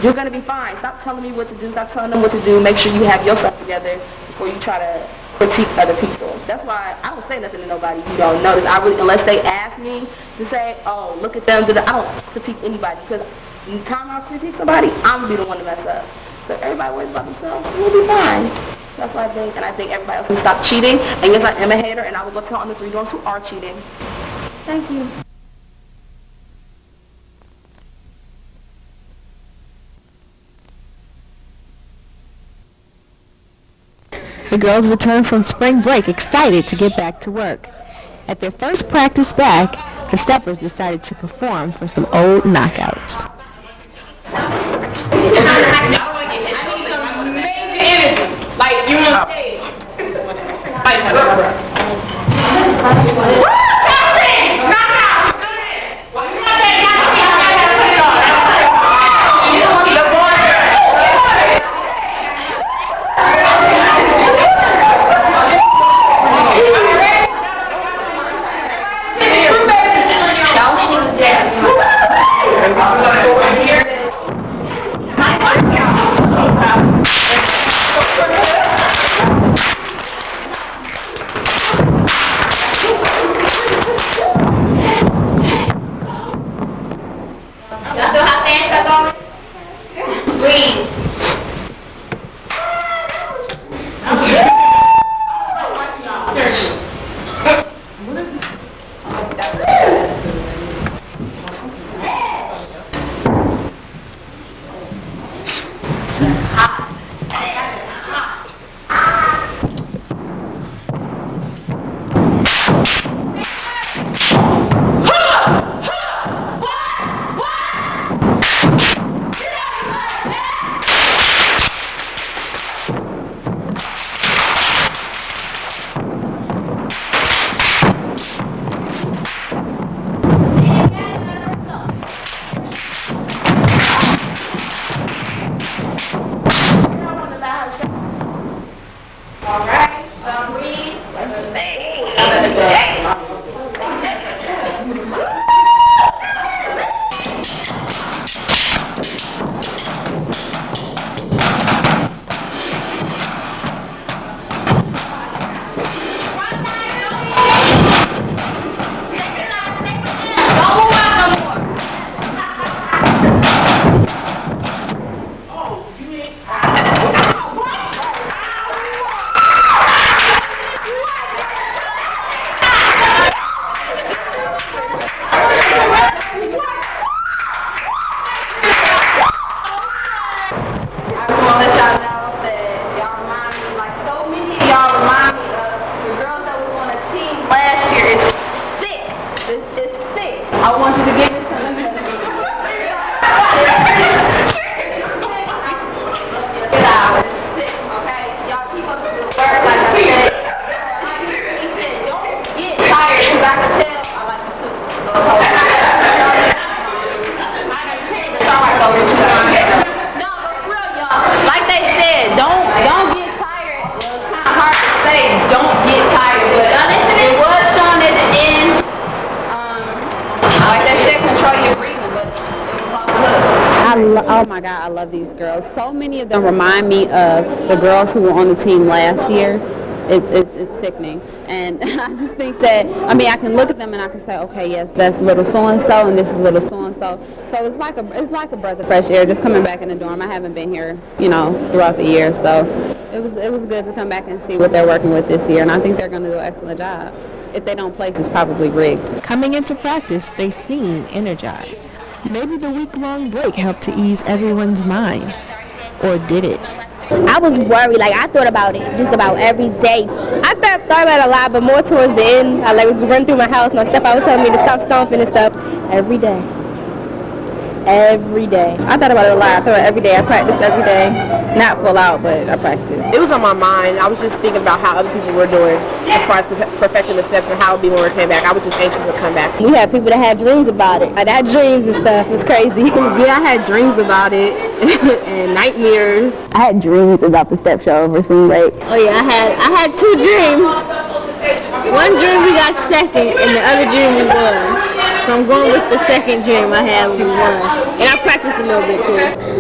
you're going to be fine. Stop telling me what to do. Stop telling them what to do. Make sure you have your stuff together before you try to critique other people. That's why I don't say nothing to nobody who don't notice. Unless they ask me to say, oh, look at them. I don't critique anybody, because the time I critique somebody, I'm going to be the one to mess up. So if everybody worries about themselves, we'll be fine. So that's what I think. And I think everybody else can stop cheating. And yes, I am a hater, and I will go tell on the 3 dorms who are cheating. Thank you. The girls returned from spring break excited to get back to work. At their first practice back, the steppers decided to perform for some old knockouts. I need some major energy. Like, you on stage. Oh my God, I love these girls. So many of them remind me of the girls who were on the team last year. It's sickening. And I just think that, I mean, I can look at them and I can say, okay, yes, that's little so-and-so and this is little so-and-so. So it's like a breath of fresh air just coming back in the dorm. I haven't been here, throughout the year. So it was good to come back and see what they're working with this year. And I think they're going to do an excellent job. If they don't place, it's probably rigged. Coming into practice, they seem energized. Maybe the week-long break helped to ease everyone's mind. Or did it? I was worried. I thought about it just about every day. I thought about it a lot, but more towards the end. I would run through my house. My stepfather was telling me to stop stomping and stuff every day. Every day. I thought about it a lot. I thought about it every day. I practiced every day. Not full out, but I practiced. It was on my mind. I was just thinking about how other people were doing as far as perfecting the steps and how it would be when we came back. I was just anxious to come back. We had people that had dreams about it. I had dreams and stuff. It was crazy. Yeah, I had dreams about it and nightmares. I had dreams about the step show over spring break. Oh yeah, I had two dreams. One dream we got second and the other dream we won. So I'm going with the second dream I had we won. And I practiced a little bit too.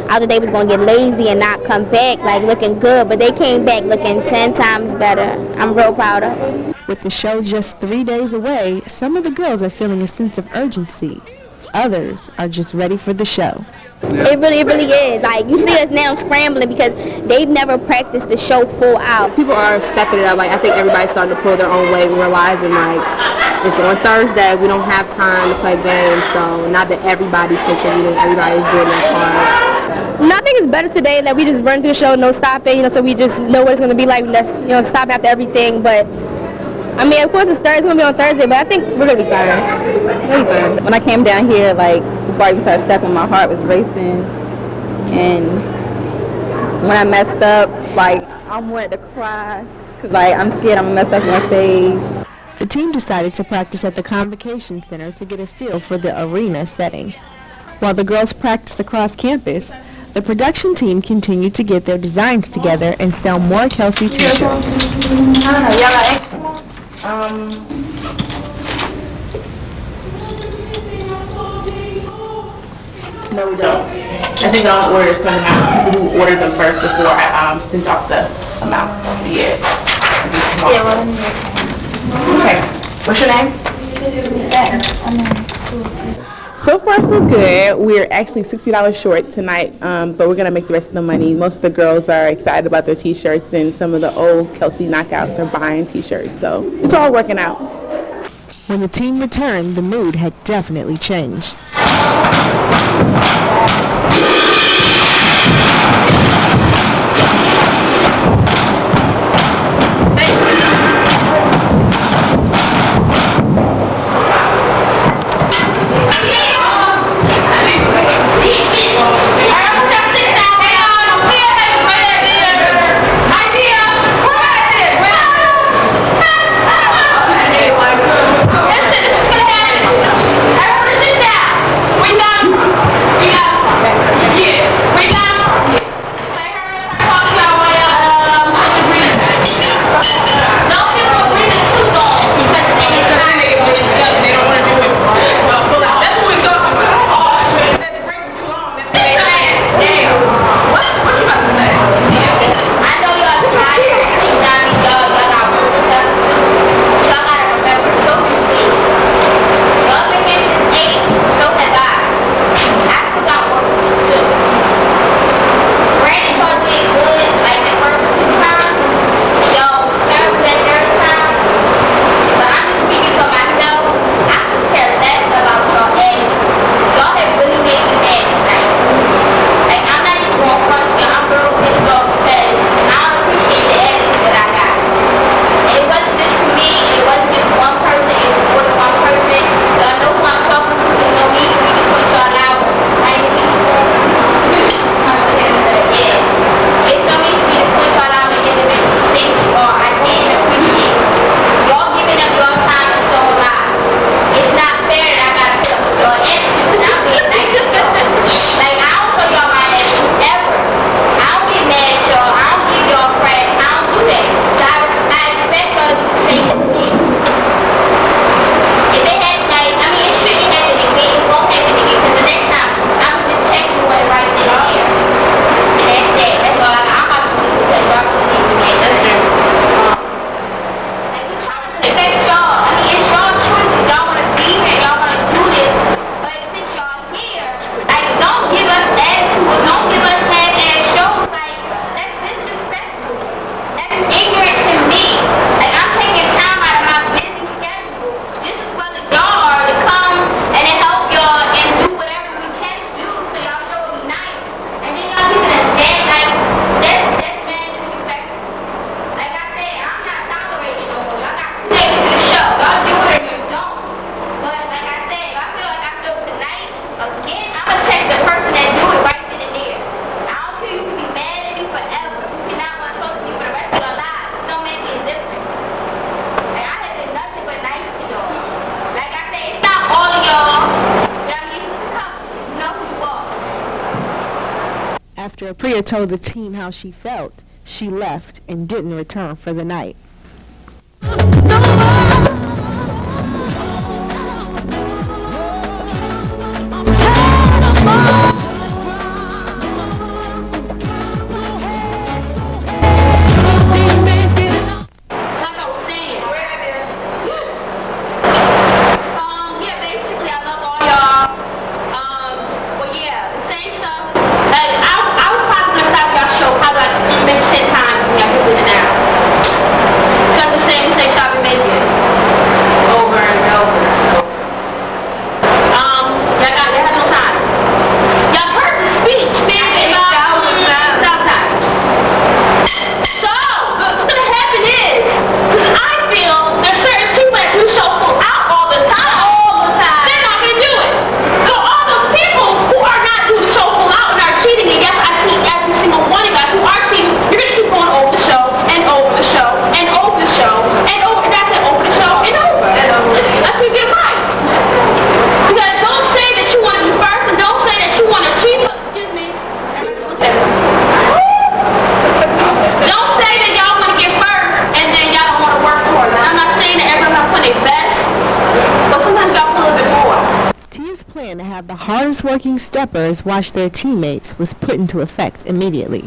I thought they was going to get lazy and not come back looking good, but they came back looking 10 times better. I'm real proud of them. With the show just 3 days away, some of the girls are feeling a sense of urgency. Others are just ready for the show. It really is. You see us now scrambling because they've never practiced the show full out. People are stepping it up. I think everybody's starting to pull their own weight and realizing it's on Thursday. We don't have time to play games. So not that everybody's contributing, everybody's doing their part. No, I think it's better today that we just run through the show, no stopping, so we just know what it's going to be like. Stop after everything. But I mean, of course, it's going to be on Thursday, but I think we're going to be fine. We'll be fine. When I came down here, before I even started stepping, my heart was racing. And when I messed up, I wanted to cry. Because, I'm scared I'm going to mess up on stage. The team decided to practice at the Convocation Center to get a feel for the arena setting. While the girls practiced across campus, the production team continued to get their designs together and sell more Kelsey t-shirts. No, we don't. I think I'll order some people who order them first before I send off the amount. Yeah. Okay. What's your name? So far, so good. We're actually $60 short tonight, but we're going to make the rest of the money. Most of the girls are excited about their t-shirts, and some of the old Kelsey knockouts are buying t-shirts. So it's all working out. When the team returned, the mood had definitely changed. We got Taylor told the team how she felt. She left and didn't return for the night. The hardest working steppers watch their teammates was put into effect immediately.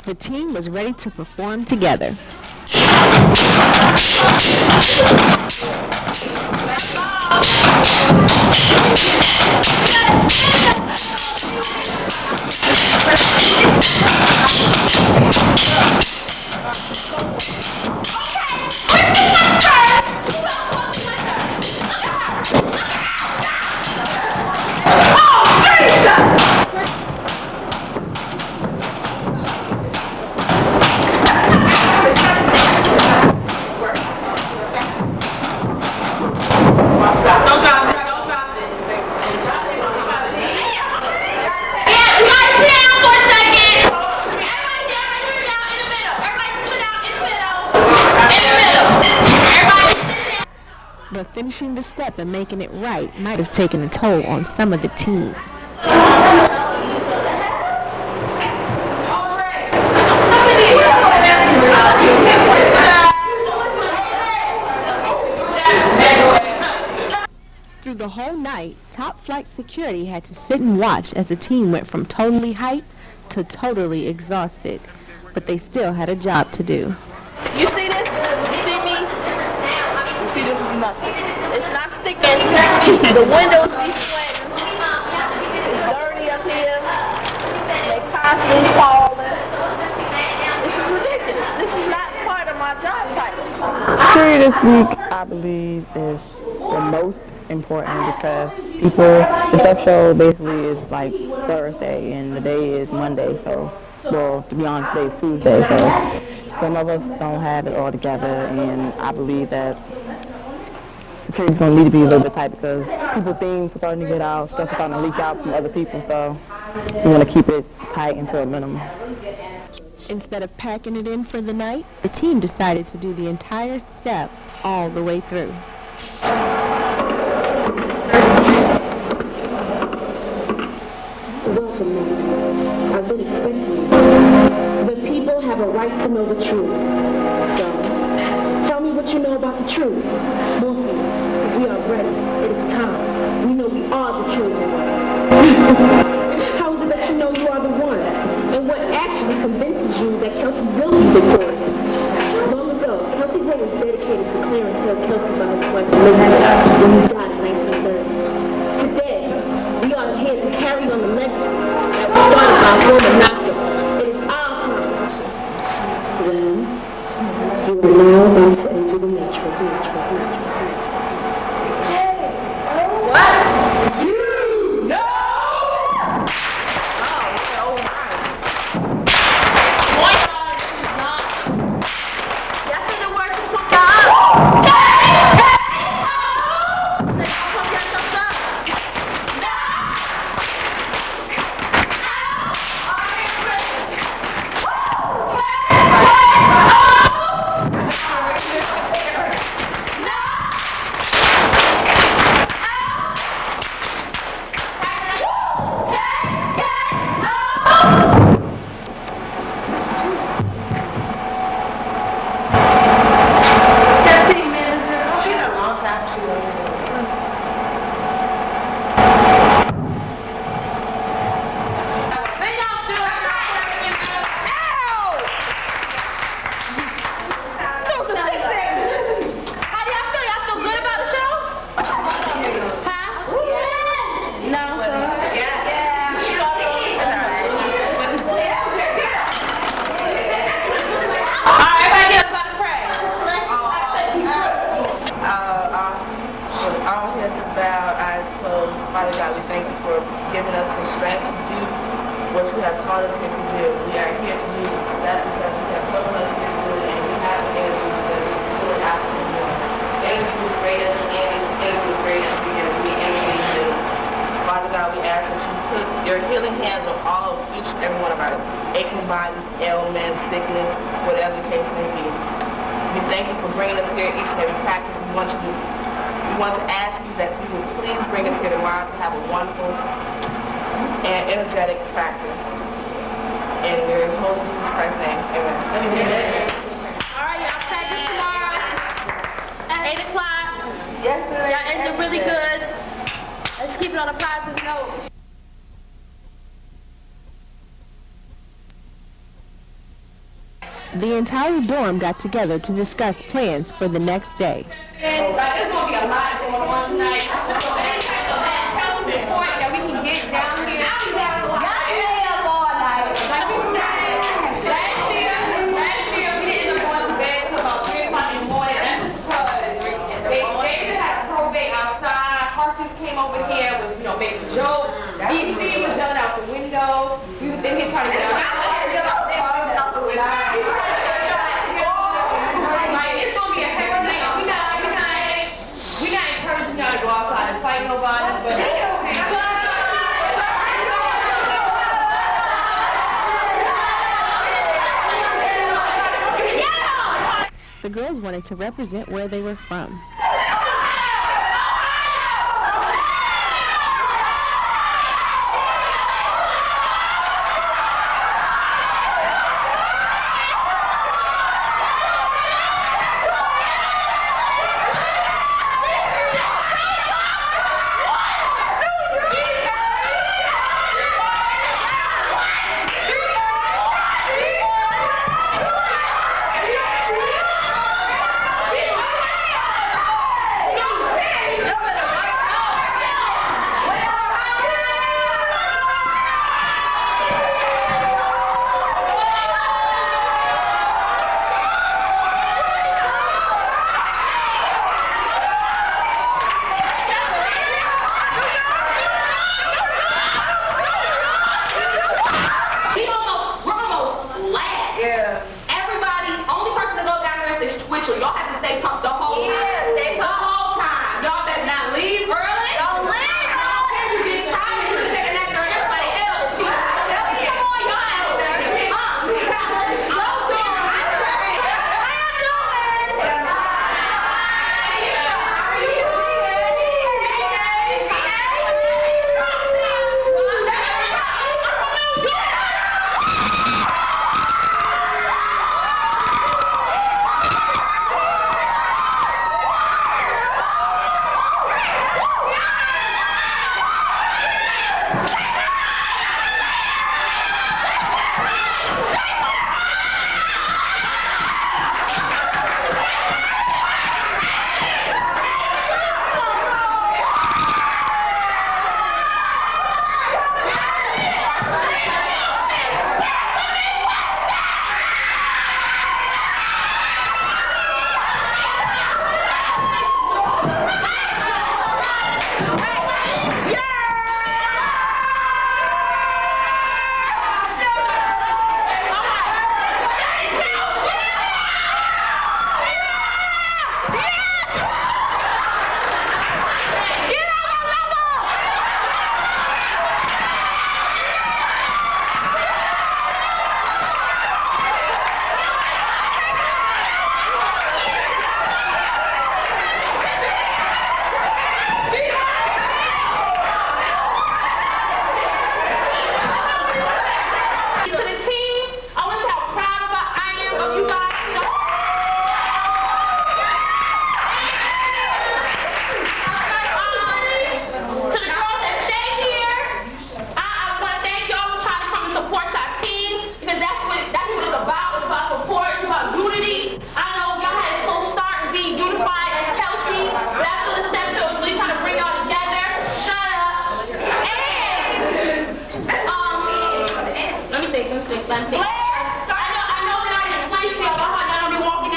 The team was ready to perform together. But finishing the step and making it right might have taken a toll on some of the team. Through the whole night, top flight security had to sit and watch as the team went from totally hyped to totally exhausted. But they still had a job to do. You see this? You see me? You see this is nothing. It's not sticking. The windows be sweating. It's dirty up here. They constantly falling. This is ridiculous. This is not part of my job title. Security this week, I believe, is the most important because the step show basically is like Thursday and the day is Monday, so, well, to be honest, today is Tuesday, so some of us don't have it all together, and I believe that security is going to need to be a little bit tight because people's themes are starting to get out, stuff is starting to leak out from other people, so we want to keep it tight until a minimum. Instead of packing it in for the night, the team decided to do the entire step all the way through. Welcome, man. I've been expecting you. The people have a right to know the truth. So, tell me what you know about the truth. Morpheus, we are ready. It is time. We know we are the chosen one. How is it that you know you are the one? And what actually convinces you that Kelsey will be victorious? Long ago, Kelsey's way was dedicated to Clarence Hill Kelsey by his wife Elizabeth when he died in 1930. Today, we are here to carry on the legacy that was started by Roman KnockOut. It is our time. Then, you are now about to enter the matrix. bowed, eyes closed. Father God, we thank you for giving us the strength to do what you have called us here to do. We are here to do this step because you have told us here to do it, and we have the energy because it's really absolutely more. The energy was greater than the energy was greater than the beginning. We energy do. Father God, we ask that you put your healing hands on all of each and every one of our aching bodies, ailments, sickness, whatever the case may be. We thank you for bringing us here each and every practice. We want to ask you that you would please bring us here tomorrow to have a wonderful and energetic practice. In your holy Jesus Christ's name, amen. Amen. All right, y'all practice tomorrow. 8 o'clock. Yes, sir. Y'all ended really good. Let's keep it on a positive note. The entire dorm got together to discuss plans for the next day. There's going to be a lot going on tonight. Important that we can get down here. Last year we didn't go to bed till about 3 o'clock in the morning. That's because David had a probate outside. Harkins came over here, was making jokes. DC was yelling out the window. We was in here trying to get out. It's gonna be a heavy night. We not encouraging y'all to go outside and fight nobody, but The girls wanted to represent where they were from. y'all have to stay pumped the whole time. Yeah, stay pumped the whole time. Y'all better not leave early. Don't leave early. You get tired, you can take a nap during everybody else. Come on, y'all have to stay pumped.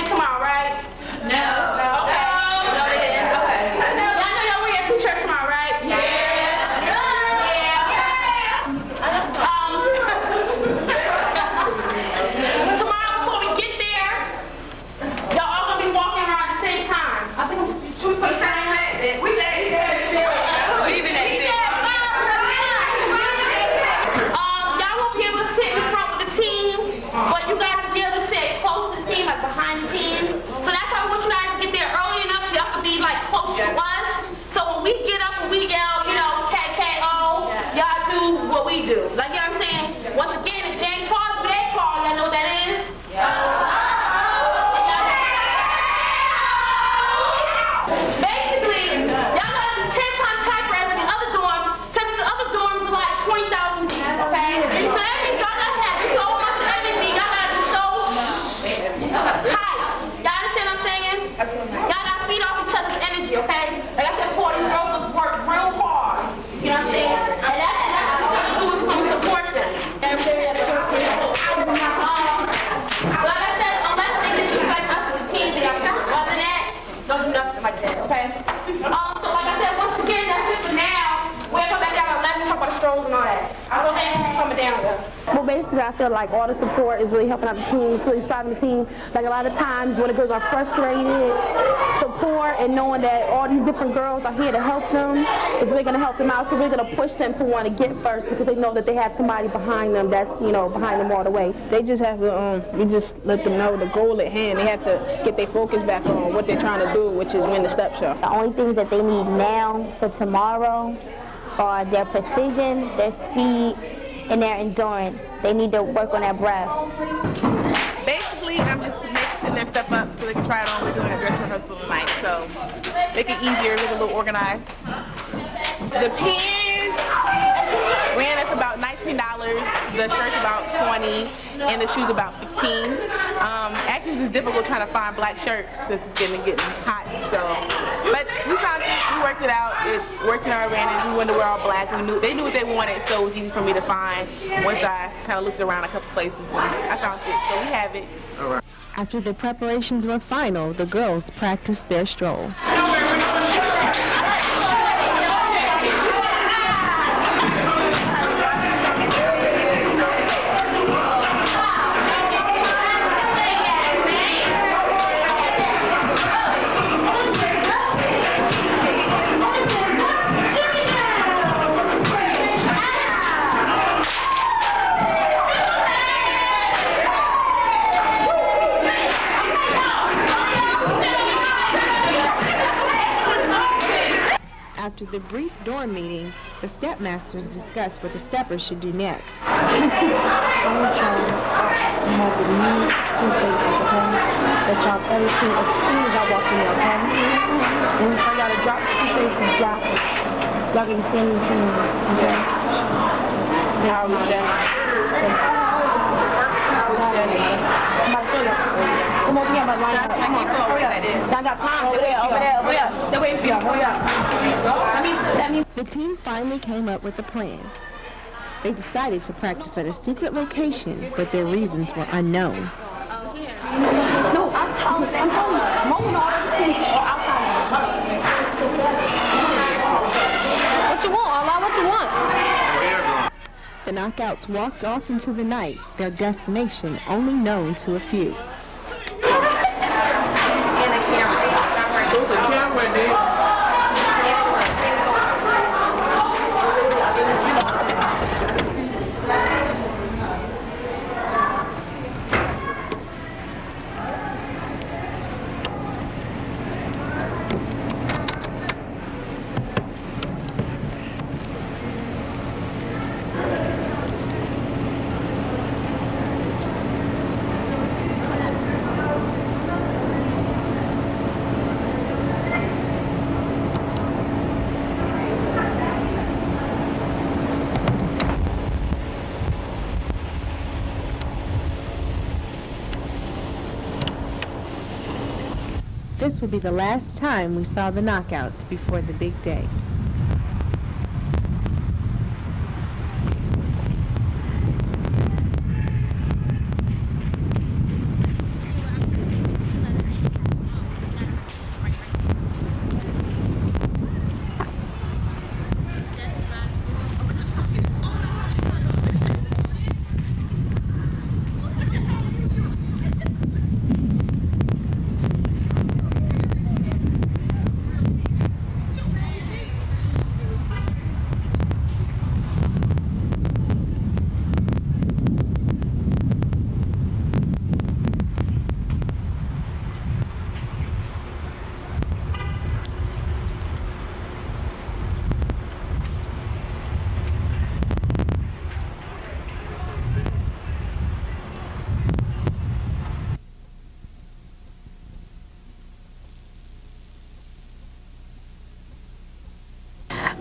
Tomorrow, right? No. Okay. No, they didn't. Okay. Y'all know y'all wear your t-shirts tomorrow, because I feel like all the support is really helping out the team, it's really striving the team. Like a lot of times when the girls are frustrated, support and knowing that all these different girls are here to help them is really going to help them out. So we're going to push them to want to get first because they know that they have somebody behind them that's, you know, behind them all the way. They just have to, we just let them know the goal at hand. They have to get their focus back on what they're trying to do, which is win the step show. The only things that they need now for tomorrow are their precision, their speed, and their endurance. They need to work on their breath. Basically, I'm just mixing their stuff up so they can try it on. We're doing a dress rehearsal tonight, so make it easier, make it a little organized. The pants ran us about $19, the shirt's about $20, and the shoes about $15. Actually, it's just difficult trying to find black shirts since it's getting hot. So, but we found it. We worked it out. It worked in our advantage. We wanted to wear all black. They knew what they wanted, so it was easy for me to find once I kind of looked around a couple places and I found it. So we have it. All right. After the preparations were final, the girls practiced their stroll. After the brief dorm meeting, the stepmasters discussed what the steppers should do next. I want y'all to come up with new school faces, okay? That y'all ever seen as soon as I walk in there, okay? And we tell y'all to drop the school faces, drop it. Y'all can stand in the same way, okay? How are we standing? I'm about to show you. Come over here, I'm about to line up. Come on, hurry up. Y'all got time. Over there. They're waiting for y'all. Hurry up. The team finally came up with a plan. They decided to practice at a secret location, but their reasons were unknown. No, I'm telling you. Mom all the teams are outside. What you want, Ola? What you want? The knockouts walked off into the night, their destination only known to a few. This would be the last time we saw the knockouts before the big day.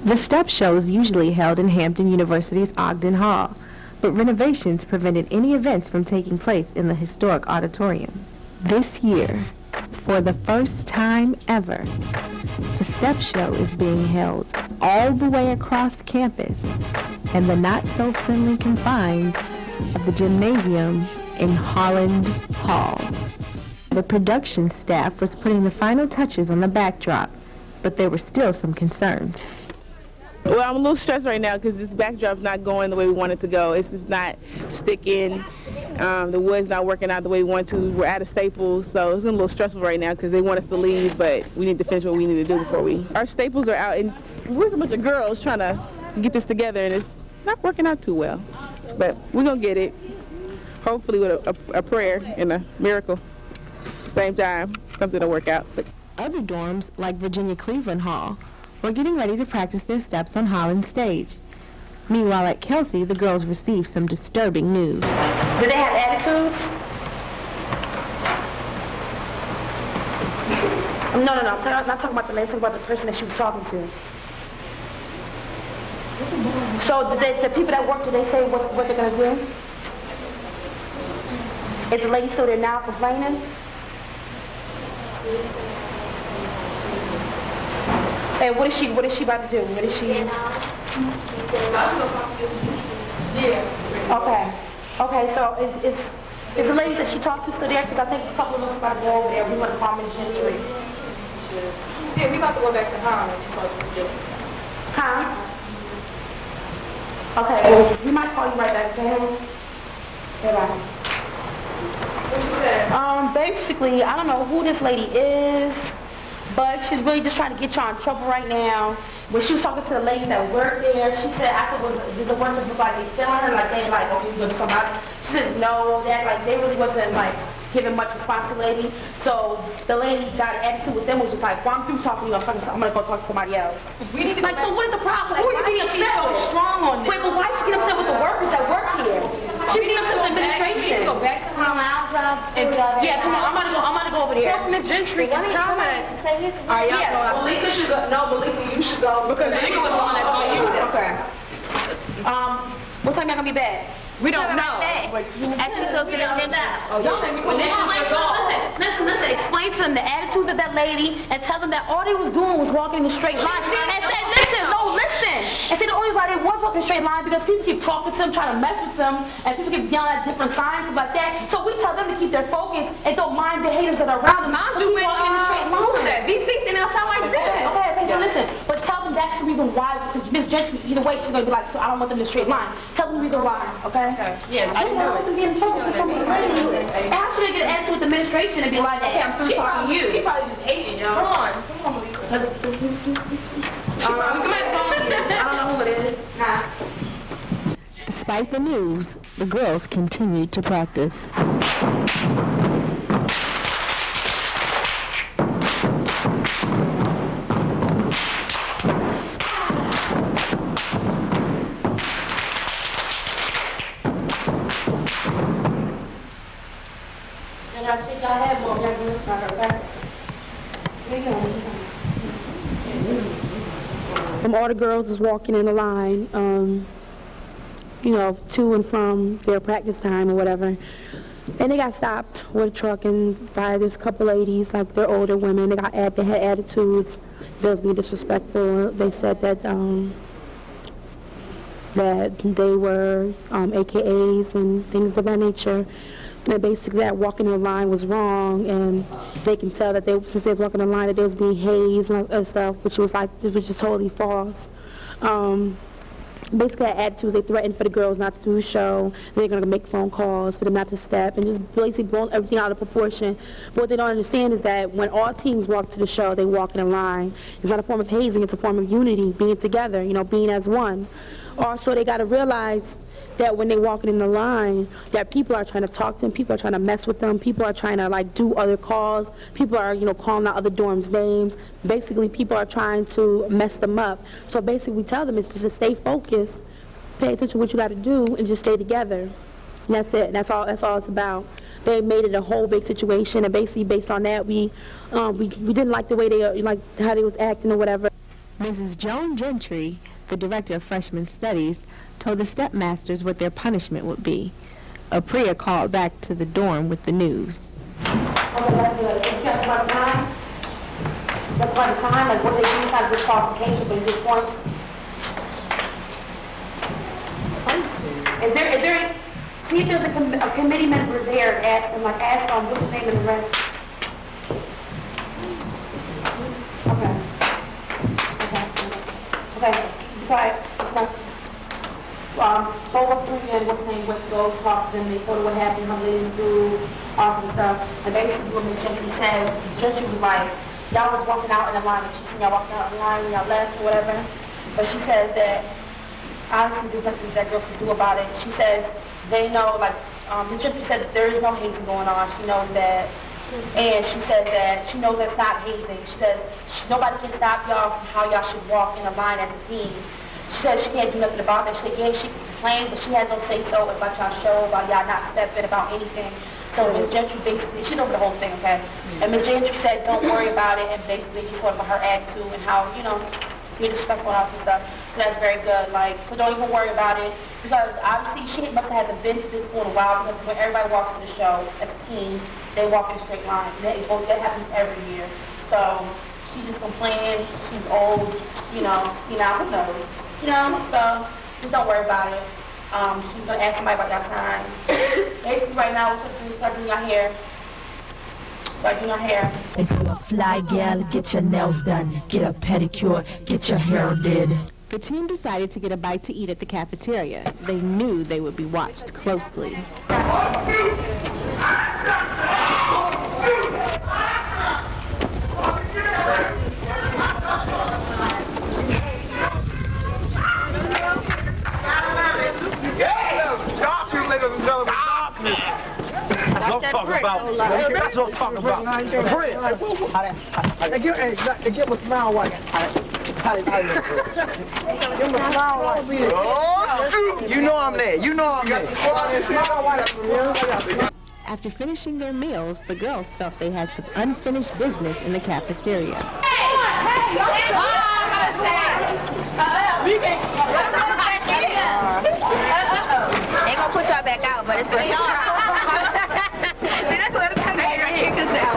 The step show is usually held in Hampton University's Ogden Hall, but renovations prevented any events from taking place in the historic auditorium. This year, for the first time ever, the step show is being held all the way across campus in the not-so-friendly confines of the gymnasium in Holland Hall. The production staff was putting the final touches on the backdrop, but there were still some concerns. Well, I'm a little stressed right now because this backdrop's not going the way we want it to go. It's just not sticking. The wood's not working out the way we want to. We're out of staples, so it's a little stressful right now because they want us to leave, but we need to finish what we need to do before we... Our staples are out, and we're a bunch of girls trying to get this together, and it's not working out too well. But we're going to get it, hopefully with a prayer and a miracle. At the same time, something will work out. But other dorms, like Virginia Cleveland Hall, were getting ready to practice their steps on Holland's stage. Meanwhile, at Kelsey, the girls received some disturbing news. Do they have attitudes? No. I'm not talking about the lady. I'm talking about the person that she was talking to. So the people that work, do they say what they're going to do? Is the lady still there now complaining? And what is she about to do? What is she? Okay, so is the lady that she talked to still there? Because I think a couple of us about to go over there. We want to call Miss Gentry. Yeah, we about to go back to Holland and talk to you. Huh? Okay, well, we might call you right back, okay? Bye-bye. What you said? Basically, I don't know who this lady is, but she's really just trying to get y'all in trouble right now. When she was talking to the ladies that work there, she said, I said, does the workers look like they feeling her? Like they like, okay, you're doing somebody. She said, no, that like they really wasn't like giving much responsibility. So the lady got an attitude with them, was just like, well, I'm through talking to you, I'm gonna go talk to somebody else. We need to like, so what is the problem? Who are you being upset with? Strong on this. Wait, but why is she getting upset with the workers that work here? She's getting upset with the administration. We need to go back to Holland. Yeah, come on, I'm gonna go over there. Talk to Miss Gentry and tell her. Alright, y'all go. Malika should go. No, Malika, you should go. Because Malika was the one that told you. Okay. What time y'all gonna be back? We don't know. Listen, explain to them the attitudes of that lady and tell them that all they was doing was walking in a straight line. And said, listen. And see, the only reason why they was walking in a straight line because people keep talking to them, trying to mess with them, and people keep yelling at different signs and like that. So we tell them to keep their focus and don't mind the haters that are around them. So we walking in a straight line. Who was that? B16 outside like this. Okay, so listen, but tell them that's the reason why, because Miss Gentry, either way, she's gonna be like, so I don't want them in a straight line. Tell them the reason why, okay? Yeah, I didn't do it. Get in trouble with somebody. How should I get an attitude with the administration and be like, okay, I'm through talking to you? She probably just hating y'all. Come on, Malika. Somebody's calling you. I don't know who it is. Nah. Despite the news, the girls continued to practice. All the girls was walking in the line, to and from their practice time or whatever. And they got stopped with a truck and by this couple ladies, like they're older women. They had attitudes. They was being disrespectful. They said that that they were AKAs and things of that nature. And basically that walking in the line was wrong, and they can tell that since they was walking in the line that they was being hazed and stuff, which was just totally false. Basically that attitudes, they threatened for the girls not to do the show. They're gonna make phone calls for them not to step and just basically blowing everything out of proportion. But what they don't understand is that when all teams walk to the show, they walk in a line. It's not a form of hazing, it's a form of unity, being together, being as one. Also, they gotta realize that when they're walking in the line, that people are trying to talk to them, people are trying to mess with them, people are trying to do other calls, people are calling out other dorms' names. Basically, people are trying to mess them up. So basically, we tell them it's just to stay focused, pay attention to what you got to do, and just stay together. And that's it. That's all it's about. They made it a whole big situation, and basically, based on that, we didn't like the way how they was acting or whatever. Mrs. Joan Gentry, the director of freshman studies, told the stepmasters what their punishment would be. Apria called back to the dorm with the news. Okay, that's good. That's about the time? That's about the time? Like what they do is not a disqualification, but it's just points? Is there see if there's a committee member there, ask them what's the name of the rest? Okay. But it's not. Told her through and what's name went to go talk to them. They told her what happened, how they didn't do awesome stuff. And basically what Miss Gentry said, Miss Gentry was like, y'all was walking out in the line, and she seen y'all walking out in the line when y'all left or whatever. But she says that honestly there's nothing that girl can do about it. She says they know, like Miss Gentry said that there is no hazing going on. She knows that. And she says that she knows that's not hazing. She says nobody can stop y'all from how y'all should walk in a line as a team. She said she can't do nothing about that. She said, yeah, she can complain, but she has no say-so about y'all show, about y'all not stepping, about anything. So Ms. Gentry basically, she's over the whole thing, okay? And Ms. Gentry said, don't worry about it, and basically just told about her attitude and how, you know, be respectful and all this stuff. So that's very good, like, so don't even worry about it, because obviously she hasn't been to this school in a while, because when everybody walks to the show as a team, they walk in a straight line. That happens every year. So she's just complaining, she's old, you know, see now, who knows? You know, so just don't worry about it. She's gonna ask somebody about that time. Basically, right now, what you do is start doing your hair. Start doing your hair. If you're a fly gal, get your nails done, get a pedicure, get your hair did. The team decided to get a bite to eat at the cafeteria. They knew they would be watched closely. Ladies and gentlemen, darkness. That's what I'm talking about. That's what I'm talking about. The bread. Give a smile white. Give him a smile white. Oh, shoot. You know I'm there. You know I'm there. After finishing their meals, the girls felt they had some unfinished business in the cafeteria. They gonna put y'all back out, but it's for y'all. That's what it's gonna be. Kick us out.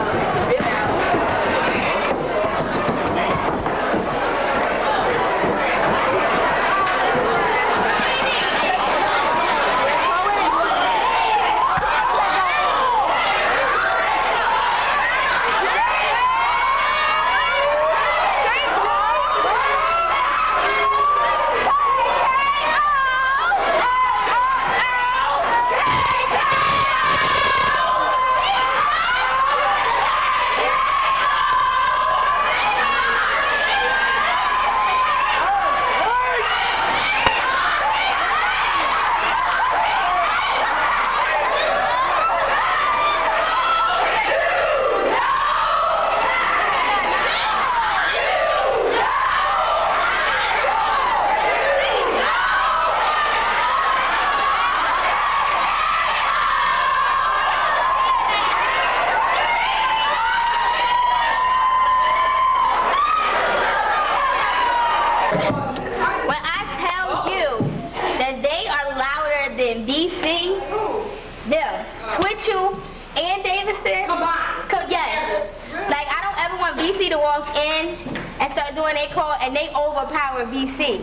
VC.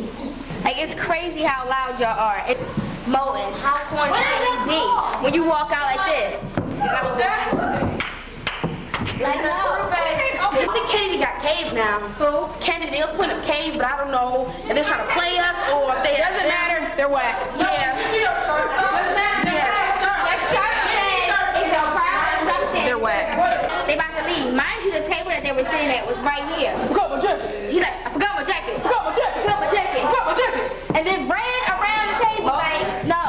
Like, it's crazy how loud y'all are. It's molten. How corny can you be when you walk out like this? Like, no. I think Kennedy got caved now. Who? Kennedy. They was putting up caves, but I don't know if they're trying to play us or if they... Doesn't matter. They're whack. Yeah. Doesn't matter. They're whack. They about to leave. Mind you, the table that they were sitting at was right here. I forgot my jacket. He's like, I forgot my jacket. Forgot my jacket. Forgot my jacket. Forgot my jacket. And then ran around the table like, no.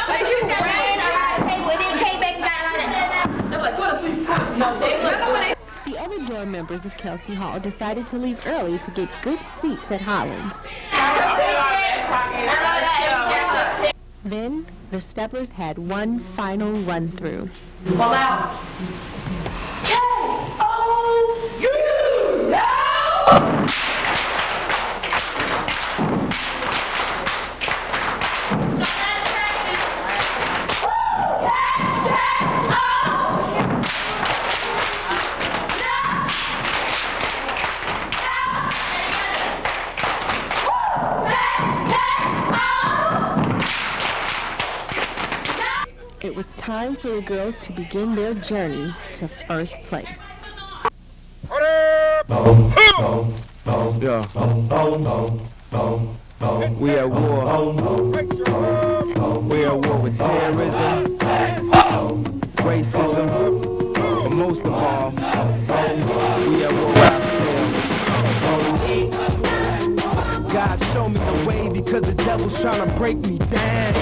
But you ran around the table and then came back and got like that. They're like, go to sleep. No, the other dorm members of Kelsey Hall decided to leave early to get good seats at Holland. Then, the steppers had one final run-through. Pull out. K-O-U now! It was time for the girls to begin their journey to first place. Yeah. We at war. We at war with terrorism, racism, but most of all, we at war with ourselves. God show me the way because the devil's trying to break me down.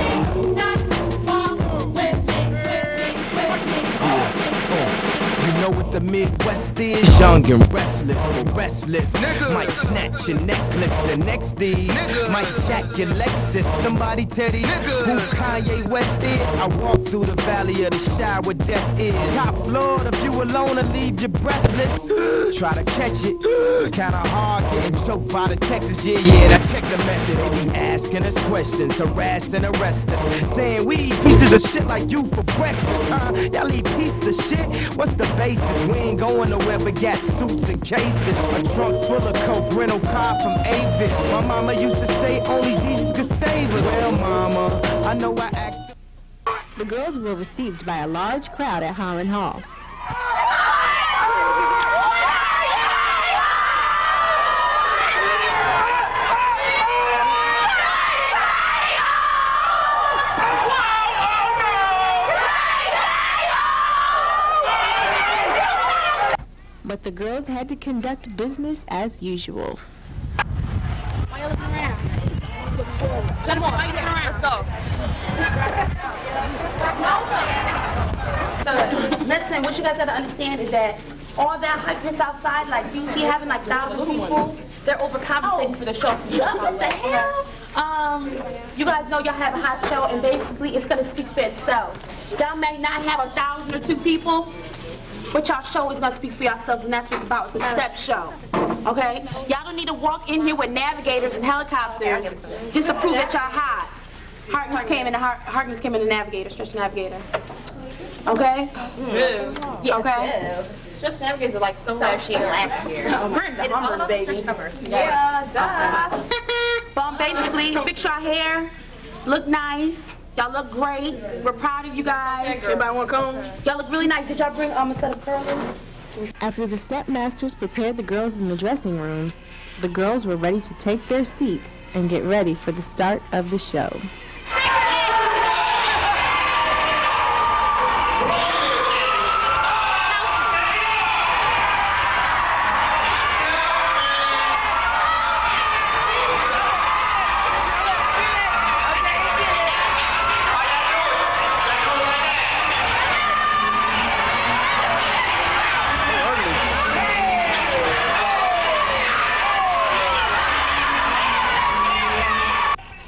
You know what the Midwest is? Young and restless, might snatch your necklace. The next D might jack your Lexus. Somebody tell these who Kanye West is. I walk through the valley of the shadow where death is. Top floor, the view alone will leave you breathless. Try to catch it, it's kinda hard getting choked by the Texas. Yeah, I check the method. They be asking us questions, harass and arrest us, saying we eat pieces of shit like you for breakfast, huh? Y'all eat pieces of shit? What's the basis? We ain't going nowhere but got suits and cases. A trunk full of coke, rental car from Avis. My mama used to say only Jesus could save us. Well, mama, I know I act. The girls were received by a large crowd at Hampton Hall. But the girls had to conduct business as usual. Why you looking around? Shut up, why you looking around? Let's go. So, listen, what you guys got to understand is that all that hypeness outside, like you see having like thousands of people, they're overcompensating for the show. What the hell? You guys know y'all have a hot show, and basically it's gonna speak for itself. Y'all may not have 1,000 or 2 people, but y'all show is gonna speak for yourselves, and that's what it's about. It's a step show, okay? Y'all don't need to walk in here with navigators and helicopters just to prove that y'all hot. Harkness came in the navigator, stretch navigator. Okay? Yeah. Okay? Stretch navigators are like so last year, last year. Brenda, baby. Yeah, duh. But basically, fix your hair, look nice. Y'all look great. We're proud of you guys. Everybody want to come? Y'all look really nice. Did y'all bring a set of curlers? After the stepmasters prepared the girls in the dressing rooms, the girls were ready to take their seats and get ready for the start of the show.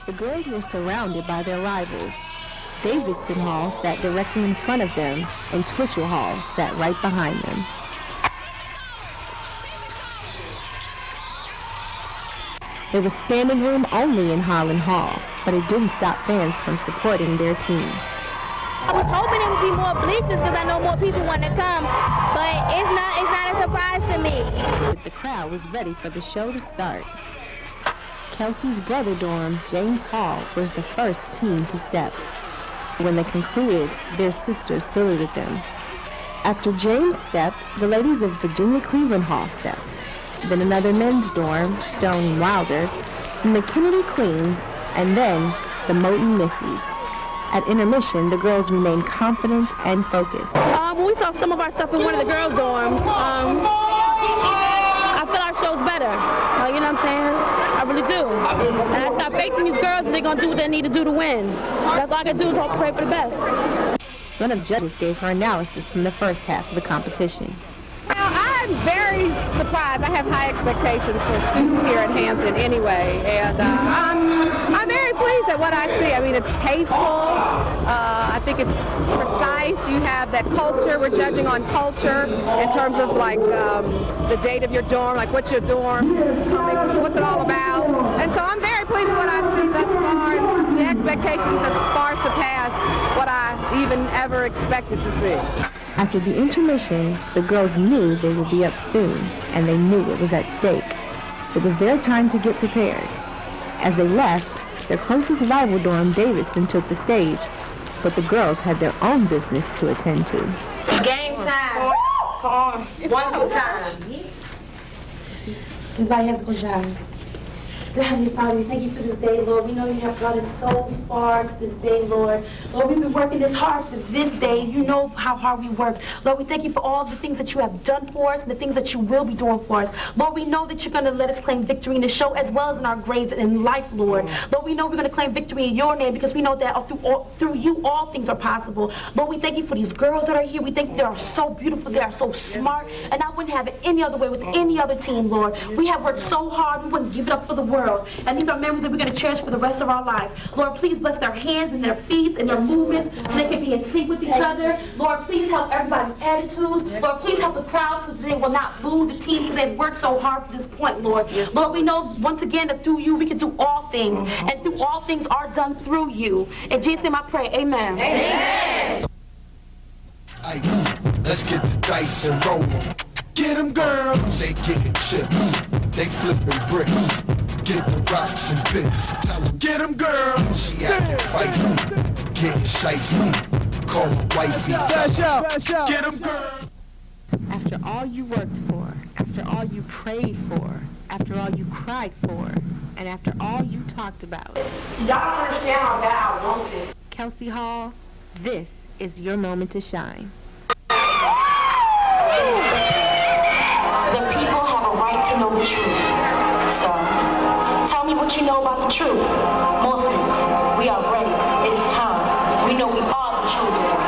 The girls were surrounded by their rivals. Davidson Hall sat directly in front of them, and Twitchell Hall sat right behind them. There was standing room only in Hampton Hall, but it didn't stop fans from supporting their team. I was hoping it would be more bleachers because I know more people want to come, but it's not a surprise to me. The crowd was ready for the show to start. Kelsey's brother dorm, James Hall, was the first team to step. When they concluded, their sisters saluted them. After James stepped, the ladies of Virginia Cleveland Hall stepped. Then another men's dorm, Stone Wilder, the Kennedy Queens, and then the Moton Missies. At intermission, the girls remained confident and focused. We saw some of our stuff in one of the girls' dorms. I feel our show's better. You know what I'm saying? I really do. And I stop faking these girls, and they're going to do what they need to do to win. That's all I can do is hope and pray for the best. One of the judges gave her analysis from the first half of the competition. I'm very surprised. I have high expectations for students here at Hampton anyway, and I'm very pleased at what I see. I mean, it's tasteful. I think it's precise. You have that culture. We're judging on culture in terms of like the date of your dorm, like what's your dorm coming, what's it all about. And so I'm very pleased with what I see thus far. The expectations have far surpassed what I even ever expected to see. After the intermission, the girls knew they would be up soon, and they knew it was at stake. It was their time to get prepared. As they left, their closest rival dorm, Davidson, took the stage, but the girls had their own business to attend to. Game time. Come on. One more time. Everybody has to close your eyes. Dear Heavenly Father, we thank you for this day, Lord. We know you have brought us so far to this day, Lord. Lord, we've been working this hard for this day. You know how hard we work. Lord, we thank you for all the things that you have done for us and the things that you will be doing for us. Lord, we know that you're going to let us claim victory in this show as well as in our grades and in life, Lord. Lord, we know we're going to claim victory in your name because we know that through you all things are possible. Lord, we thank you for these girls that are here. We think they are so beautiful. They are so smart. And I wouldn't have it any other way with any other team, Lord. We have worked so hard. We wouldn't give it up for the world. And these are memories that we're going to cherish for the rest of our life. Lord, please bless their hands and their feet and their movements so they can be in sync with each other. Lord, please help everybody's attitude. Lord, please help the crowd so that they will not boo the team because they've worked so hard for this point, Lord. Lord, we know once again that through you we can do all things. And through all things are done through you. In Jesus' name I pray, amen. Amen. Let's get the dice and roll 'em. Get 'em, girls. They getting chips. They flipping bricks. Get the rocks and bits. Tell 'em, get 'em, girls. She acting feisty. Getting shiesty. Call her wifey. Get 'em, girls. After all you worked for, after all you prayed for, after all you cried for, and after all you talked about. Y'all don't understand how bad I want this. Kelsey Hall, this is your moment to shine. The people have a right to know the truth. So, tell me what you know about the truth. More things. We are ready. It is time. We know we are the chosen one.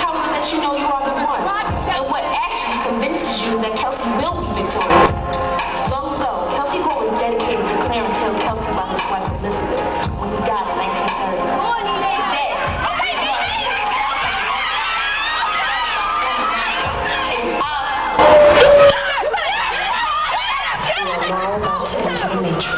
How is it that you know you are the one? And what actually convinces you that Kelsey will be victorious? Long ago, Kelsey Hall was dedicated to Clarence Hill Kelsey by his wife Elizabeth when he died in 1930. Today, now about to enter the matrix.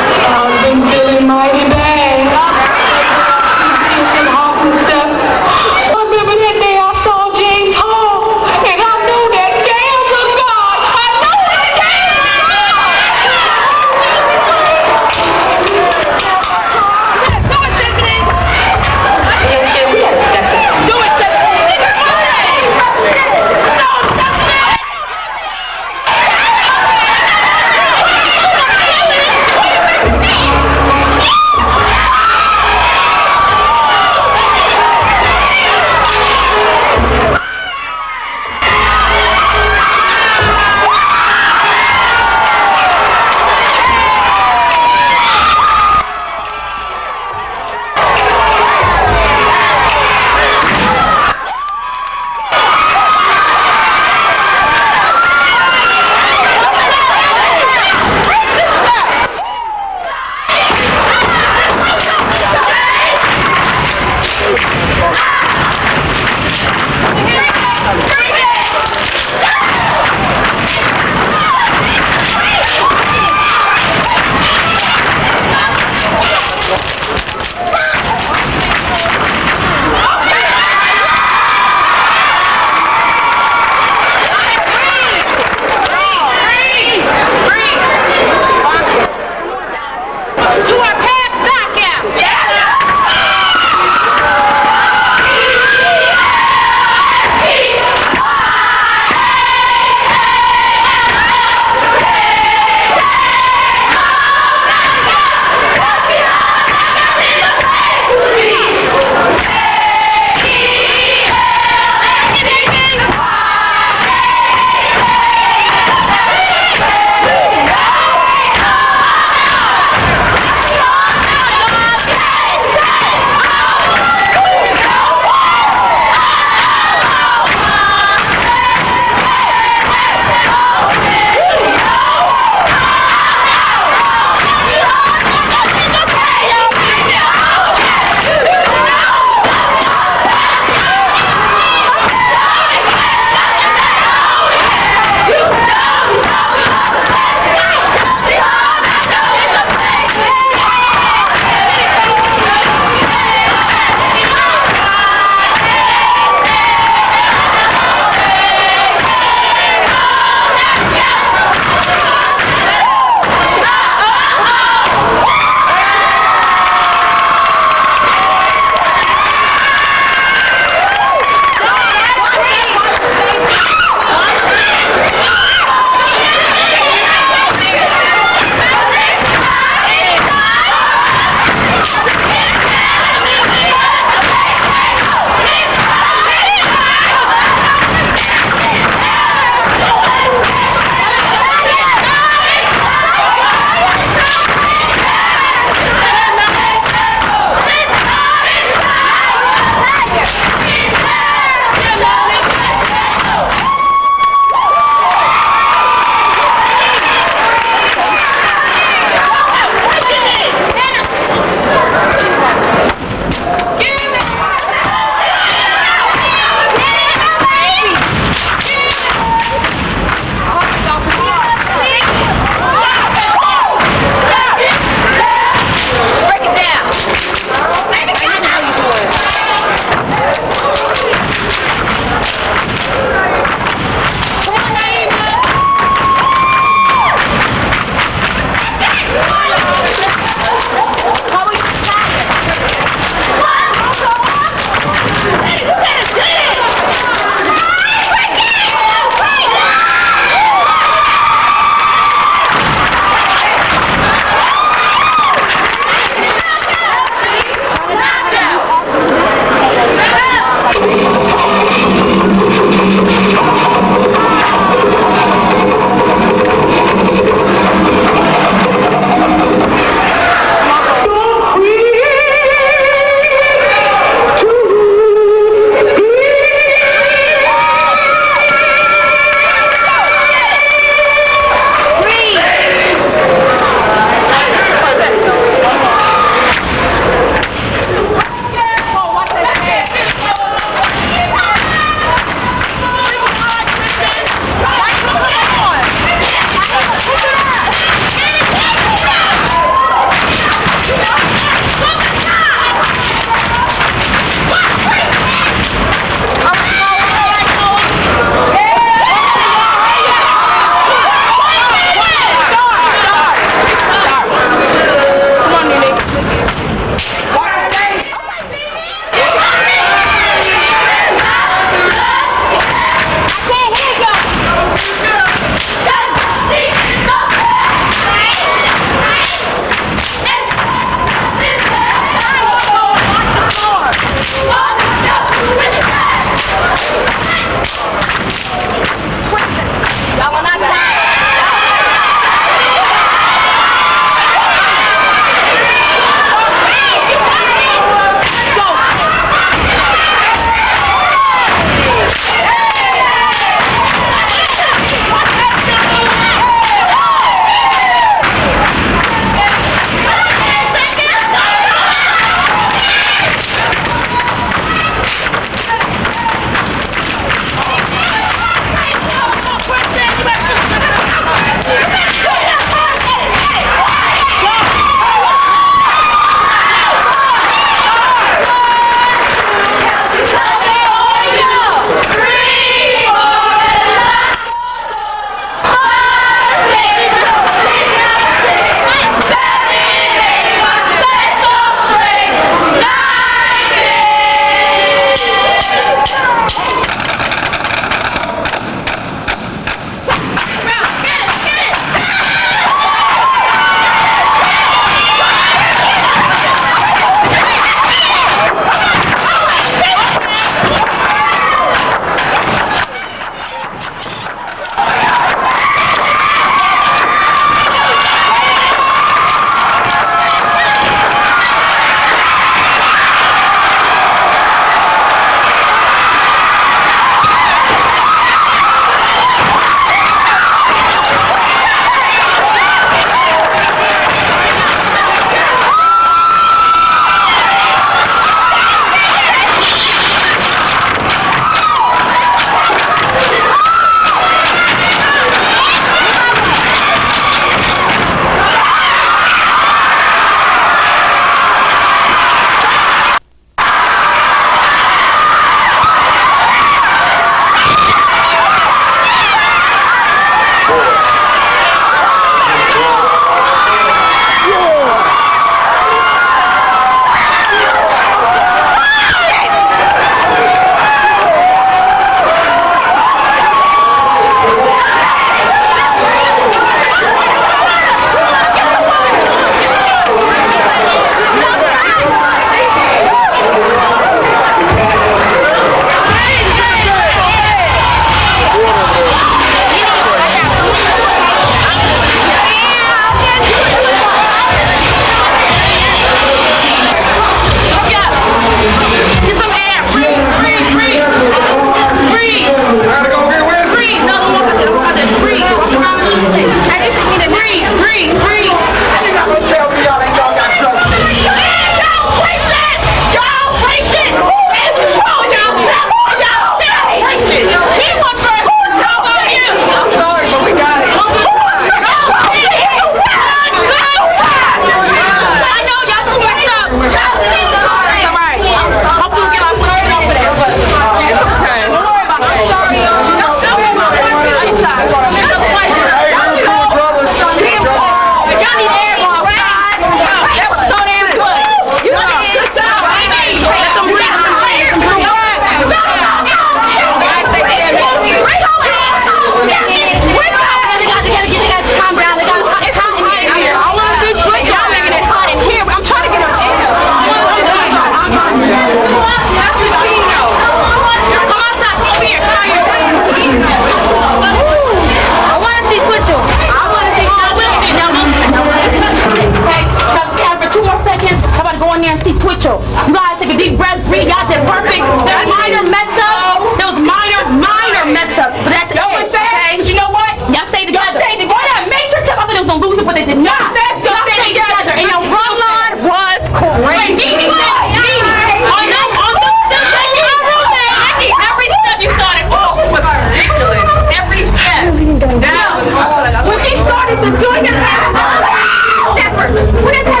the joint is that person. What is that?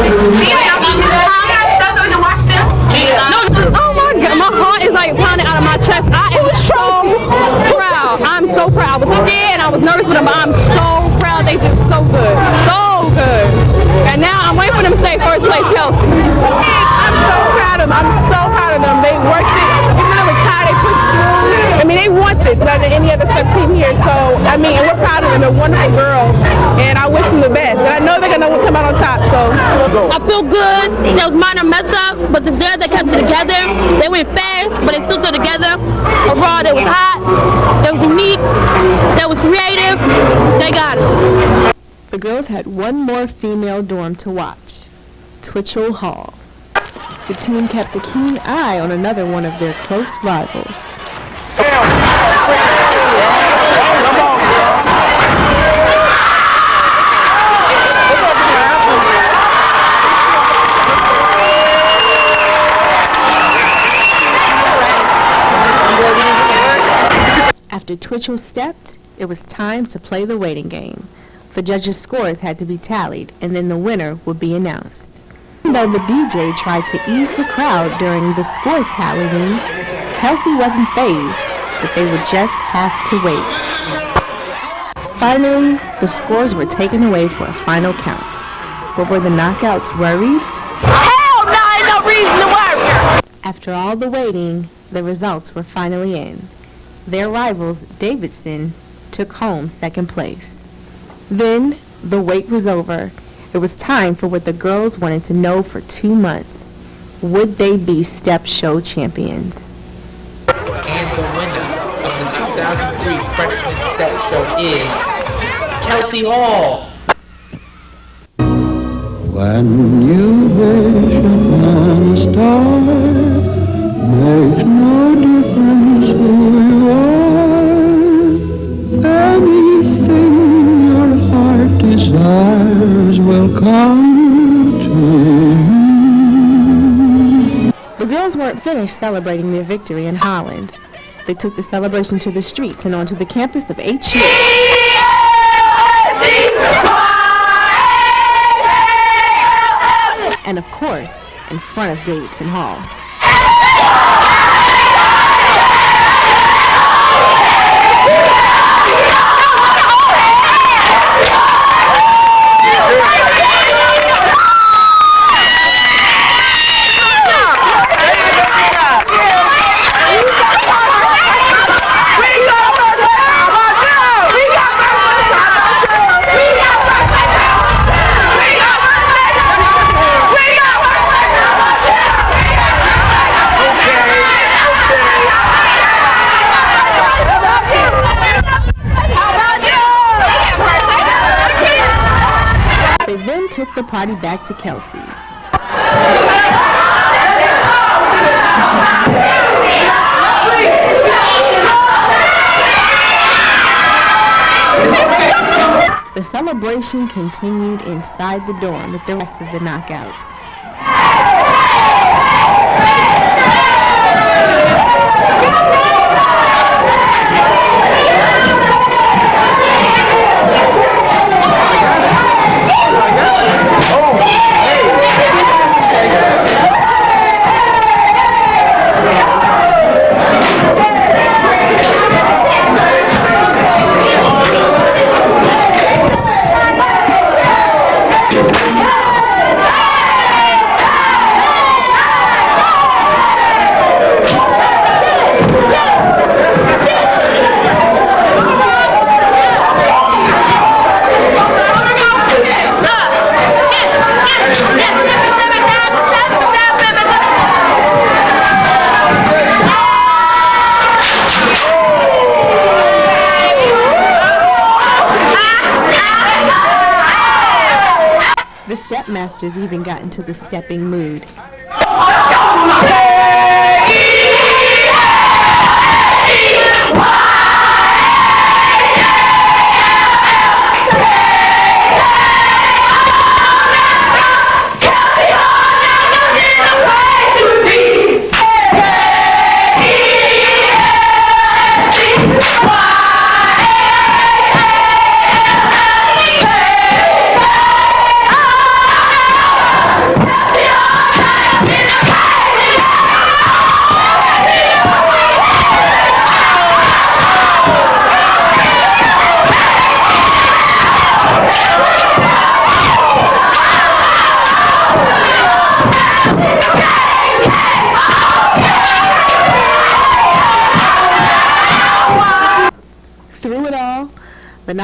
See, I'm stuff so we can watch them. Oh my God, my heart is like pounding out of my chest. I am so proud. I'm so proud. I was scared and I was nervous with them, but I'm so proud. They did so good. So good. And now I'm waiting for them to say first place, Kelsey. I'm so proud of them. I'm so proud of them. They worked it. Even though it's hard, they pushed through. I mean, they want this better than any other step team here. So, I mean, and we're proud of them. They're wonderful girls. And I wish them the best. And I know they're going to come out on top. So, I feel good. There was minor mess ups, but the girls that kept it together, they went fast, but they still stood together. Overall, they was hot, they was unique, they was creative. They got it. The girls had one more female dorm to watch, Kelsey Hall. The team kept a keen eye on another one of their close rivals. After Twitchell stepped, it was time to play the waiting game. The judges' scores had to be tallied, and then the winner would be announced. Even though the DJ tried to ease the crowd during the score tallying, Kelsey wasn't fazed, but they would just have to wait. Finally, the scores were taken away for a final count. But were the knockouts worried? Hell no, ain't no reason to worry. After all the waiting, the results were finally in. Their rivals, Davidson, took home second place. Then, the wait was over. It was time for what the girls wanted to know for 2 months. Would they be step show champions? And the winner of the 2003 Freshman Step Show is Kelsey Hall. When you vision and star, makes no difference who you are. Anything your heart desires will come to you. The girls weren't finished celebrating their victory in Holland. They took the celebration to the streets and onto the campus of HU. And of course, in front of Davidson Hall. They then took the party back to Kelsey. The celebration continued inside the dorm with the rest of the knockouts. The stepmasters even got into the stepping mood.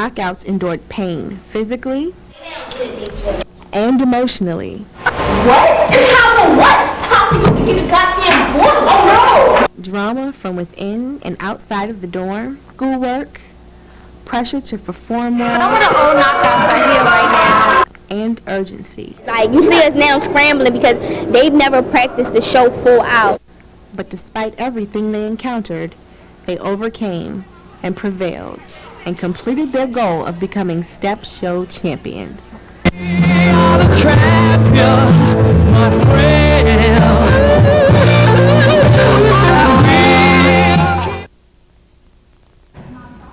knockouts endured pain, physically and emotionally. What? It's time for what? Time for you to get a goddamn book. Oh no! Drama from within and outside of the dorm, schoolwork, pressure to perform well. Some of the old knockouts are here right now. And urgency. Like, you see us now scrambling because they've never practiced the show full out. But despite everything they encountered, they overcame and prevailed and completed their goal of becoming step show champions.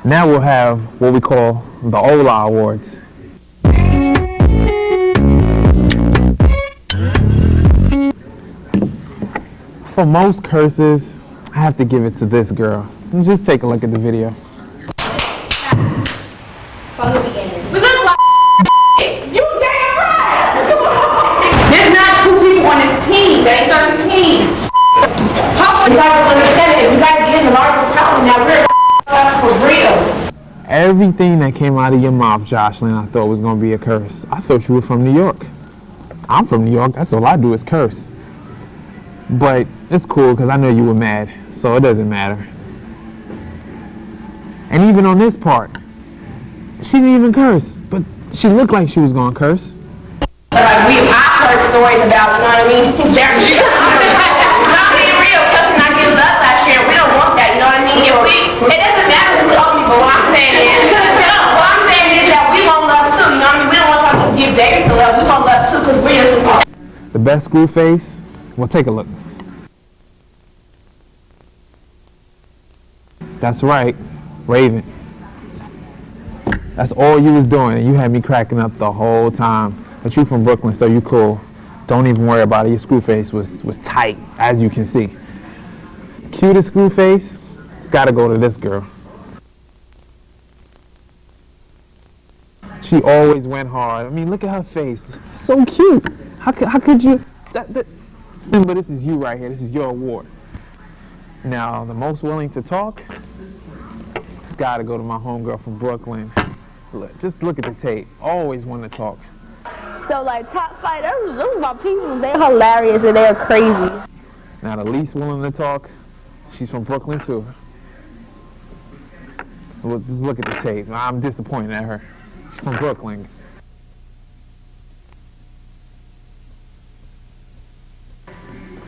Now we'll have what we call the Ola Awards. For most curses, I have to give it to this girl. Let's just take a look at the video. From the beginning. We look like you damn right. There's not two people on this team. There ain't 13. How you guys understand it? If you guys get in the larger town, now we're for real. Everything that came out of your mouth, Jocelyn, I thought was going to be a curse. I thought you were from New York. I'm from New York. That's all I do is curse. But it's cool because I know you were mad, so it doesn't matter. And even on this part, she didn't even curse, but she looked like she was going to curse. I heard stories about, you know what I mean? Not being real, Kelsey and I get love last year. We don't want that, you know what I mean? It doesn't matter who told me, but what I'm saying is that we want love too, you know what I mean? We don't want y'all to just give Davis the love. We want love too because we're your sister. The best screw face? Well, take a look. That's right, Raven. That's all you was doing, and you had me cracking up the whole time. But you from Brooklyn, so you cool. Don't even worry about it. Your screw face was tight, as you can see. Cutest screw face, it's gotta go to this girl. She always went hard. I mean, look at her face. So cute. How could you? Simba, this is you right here. This is your award. Now, the most willing to talk, it's gotta go to my homegirl from Brooklyn. Look, just look at the tape. Always want to talk. So, like, top five, those are my people. They're hilarious and they're crazy. Now, the least willing to talk, she's from Brooklyn, too. Well, just look at the tape. I'm disappointed at her. She's from Brooklyn.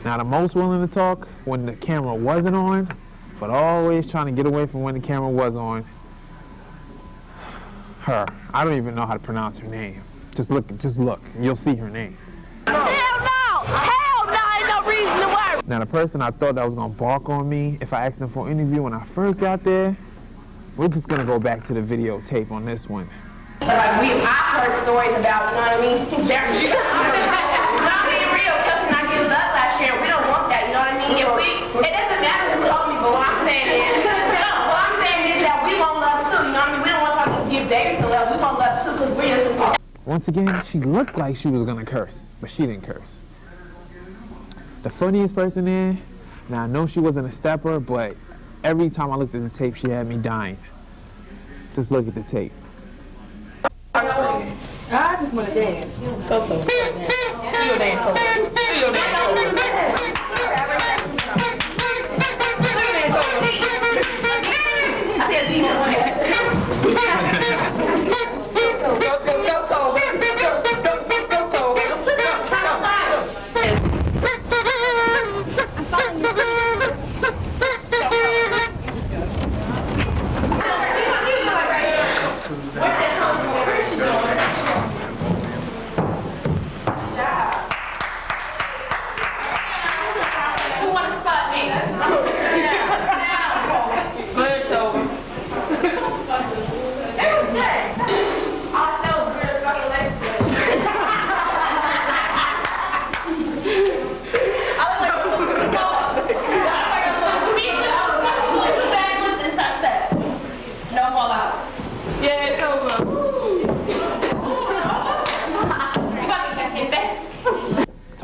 Now, the most willing to talk when the camera wasn't on, but always trying to get away from when the camera was on. Her. I don't even know how to pronounce her name. Just look, you'll see her name. Hell no! Hell no! Ain't no reason to worry. Now, the person I thought that was gonna bark on me if I asked them for an interview when I first got there, we're just gonna go back to the videotape on this one. I heard stories about, you know what I mean? Not being real, Kelsey and I get love last year. We don't want that, you know what I mean? It doesn't matter who told me, but what I'm saying is that we want love too, you know what I mean? We don't want y'all to give Davis the love. We want love too because we're your sister. Once again, she looked like she was gonna curse, but she didn't curse. The funniest person there, now I know she wasn't a stepper, but every time I looked at the tape, she had me dying. Just look at the tape. I just want to dance. Go. Do your dance, Coco. Do your dance, Coco.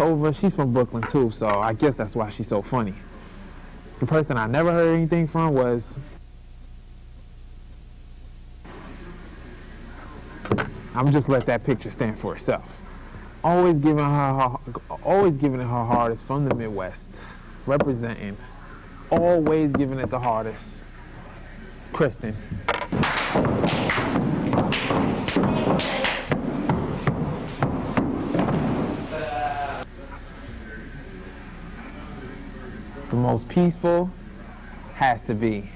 Tova, she's from Brooklyn too, so I guess that's why she's so funny. The person I never heard anything from was I'm just let that picture stand for itself. Always giving it her hardest from the Midwest, representing. Always giving it the hardest. Kristen. The most peaceful has to be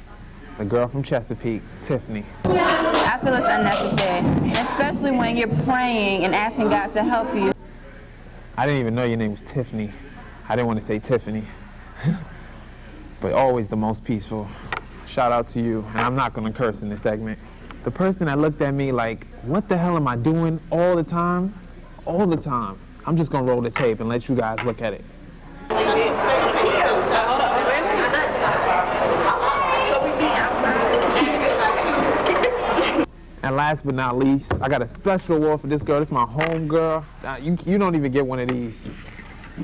the girl from Chesapeake, Tiffany. I feel it's unnecessary, especially when you're praying and asking God to help you. I didn't even know your name was Tiffany. I didn't want to say Tiffany. But always the most peaceful. Shout out to you, and I'm not going to curse in this segment. The person that looked at me like, what the hell am I doing all the time? All the time. I'm just going to roll the tape and let you guys look at it. And last but not least, I got a special award for this girl. This is my home girl. You don't even get one of these.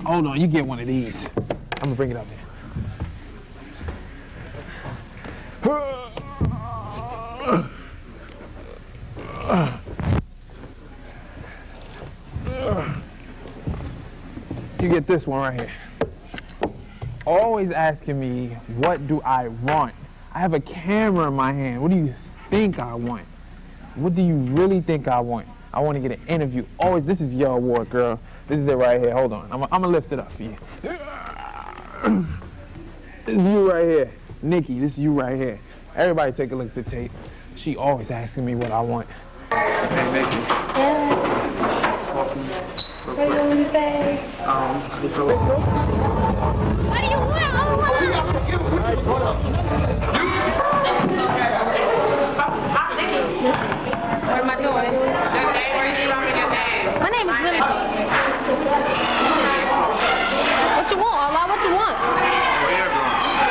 Hold on, you get one of these. I'm gonna bring it up here. You get this one right here. Always asking me, what do I want? I have a camera in my hand. What do you think I want? What do you really think I want? I want to get an interview. Always, this is your award, girl. This is it right here. Hold on. I'm going to lift it up for you. This is you right here. Nikki, this is you right here. Everybody take a look at the tape. She always asking me what I want. Hey, Nikki. Yes. Talk to me. What do you want to say? What do you What am I doing? My name is Lily. What you want, Ola? What you want?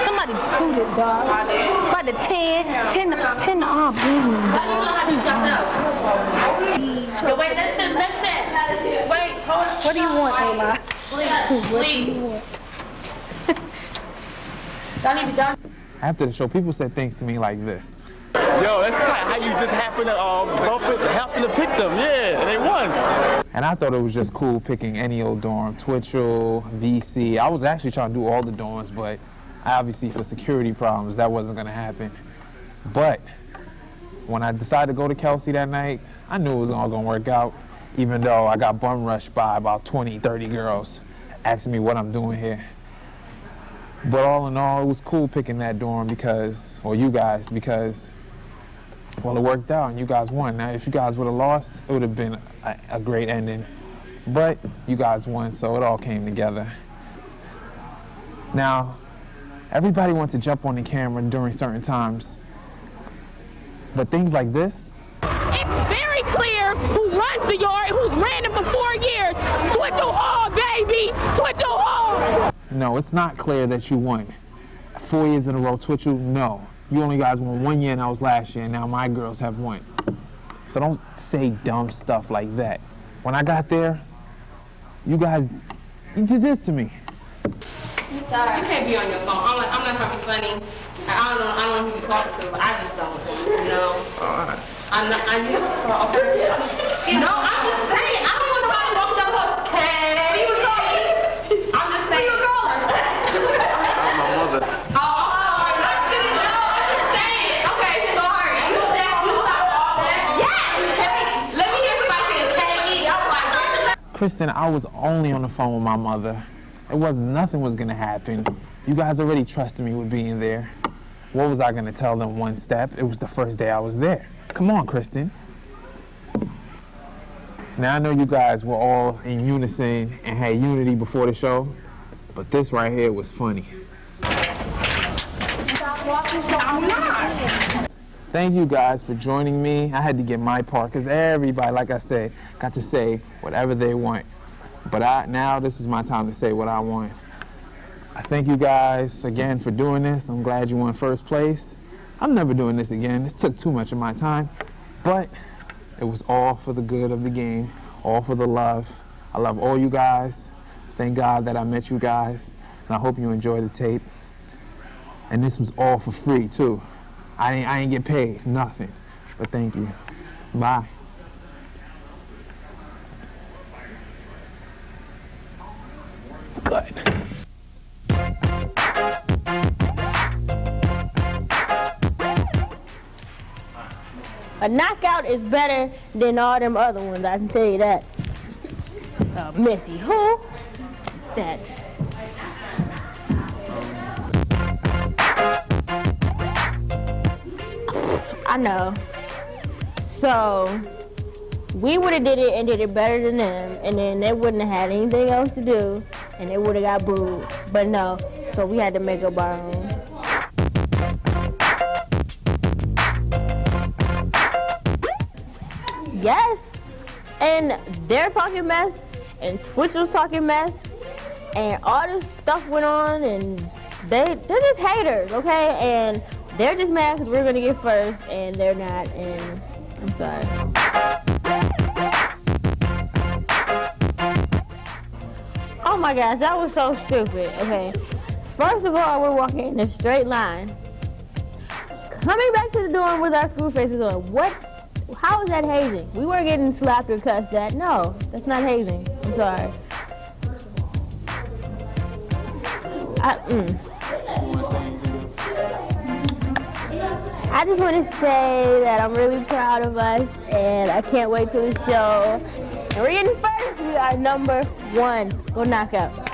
Somebody booted, dog. About the 10 the arm business, dog. Wait, listen. Wait, hold on. What do you want, Ola? Please. What do you want? Don't even done. After the show, people said things to me like this. Yo, that's tight. How you just happen to bump it, happen to pick them? Yeah, they won. And I thought it was just cool picking any old dorm, Twitchell, VC. I was actually trying to do all the dorms, but obviously for security problems, that wasn't going to happen. But when I decided to go to Kelsey that night, I knew it was all going to work out, even though I got bum rushed by about 20, 30 girls asking me what I'm doing here. But all in all, it was cool picking that dorm because, or you guys, because, well, it worked out and you guys won. Now, if you guys would have lost, it would have been a great ending. But you guys won, so it all came together. Now, everybody wants to jump on the camera during certain times. But things like this, It's very clear who runs the yard, who's ran it for 4 years. Twitchell Hall, baby! Twitchell Hall! no, it's not clear that you won. 4 years in a row, Twitchell, no. You only guys won 1 year and that was last year, and now my girls have won. So don't say dumb stuff like that. When I got there, you guys, you did this to me. Sorry, you can't be on your phone. I'm not trying to be funny. I don't know who you're talking to, but I just don't. Alright. No, I'm just saying. I don't want nobody walking up us. He was calling. I'm just saying. I'm my mother. Kristen, I was only on the phone with my mother. Nothing was gonna happen. You guys already trusted me with being there. What was I gonna tell them one step? It was the first day I was there. Come on, Kristen. Now I know you guys were all in unison and had unity before the show, but this right here was funny. I'm not. Thank you guys for joining me. I had to get my part because everybody, like I said, got to say whatever they want. But now this is my time to say what I want. I thank you guys again for doing this. I'm glad you won first place. I'm never doing this again. This took too much of my time. But it was all for the good of the game, all for the love. I love all you guys. Thank God that I met you guys. And I hope you enjoy the tape. And this was all for free too. I ain't get paid, nothing. But thank you. Bye. side. A knockout is better than all them other ones, I can tell you that. Missy, who? That. I know. So, we would have did it and did it better than them, and then they wouldn't have had anything else to do, and they would have got booed. But no, so we had to make up our own. Yes, and they're talking mess, and Twitch was talking mess, and all this stuff went on, and they're just haters, okay? And they're just mad because we're gonna get first, and they're not, and I'm sorry. Oh my gosh, that was so stupid, okay? First of all, we're walking in a straight line. Coming back to the dorm with our school faces on, how is that hazing? We weren't getting slapped or cussed at. No, that's not hazing. I'm sorry. I just want to say that I'm really proud of us, and I can't wait till the show. And we're getting first. We are number 1. Go Knockout.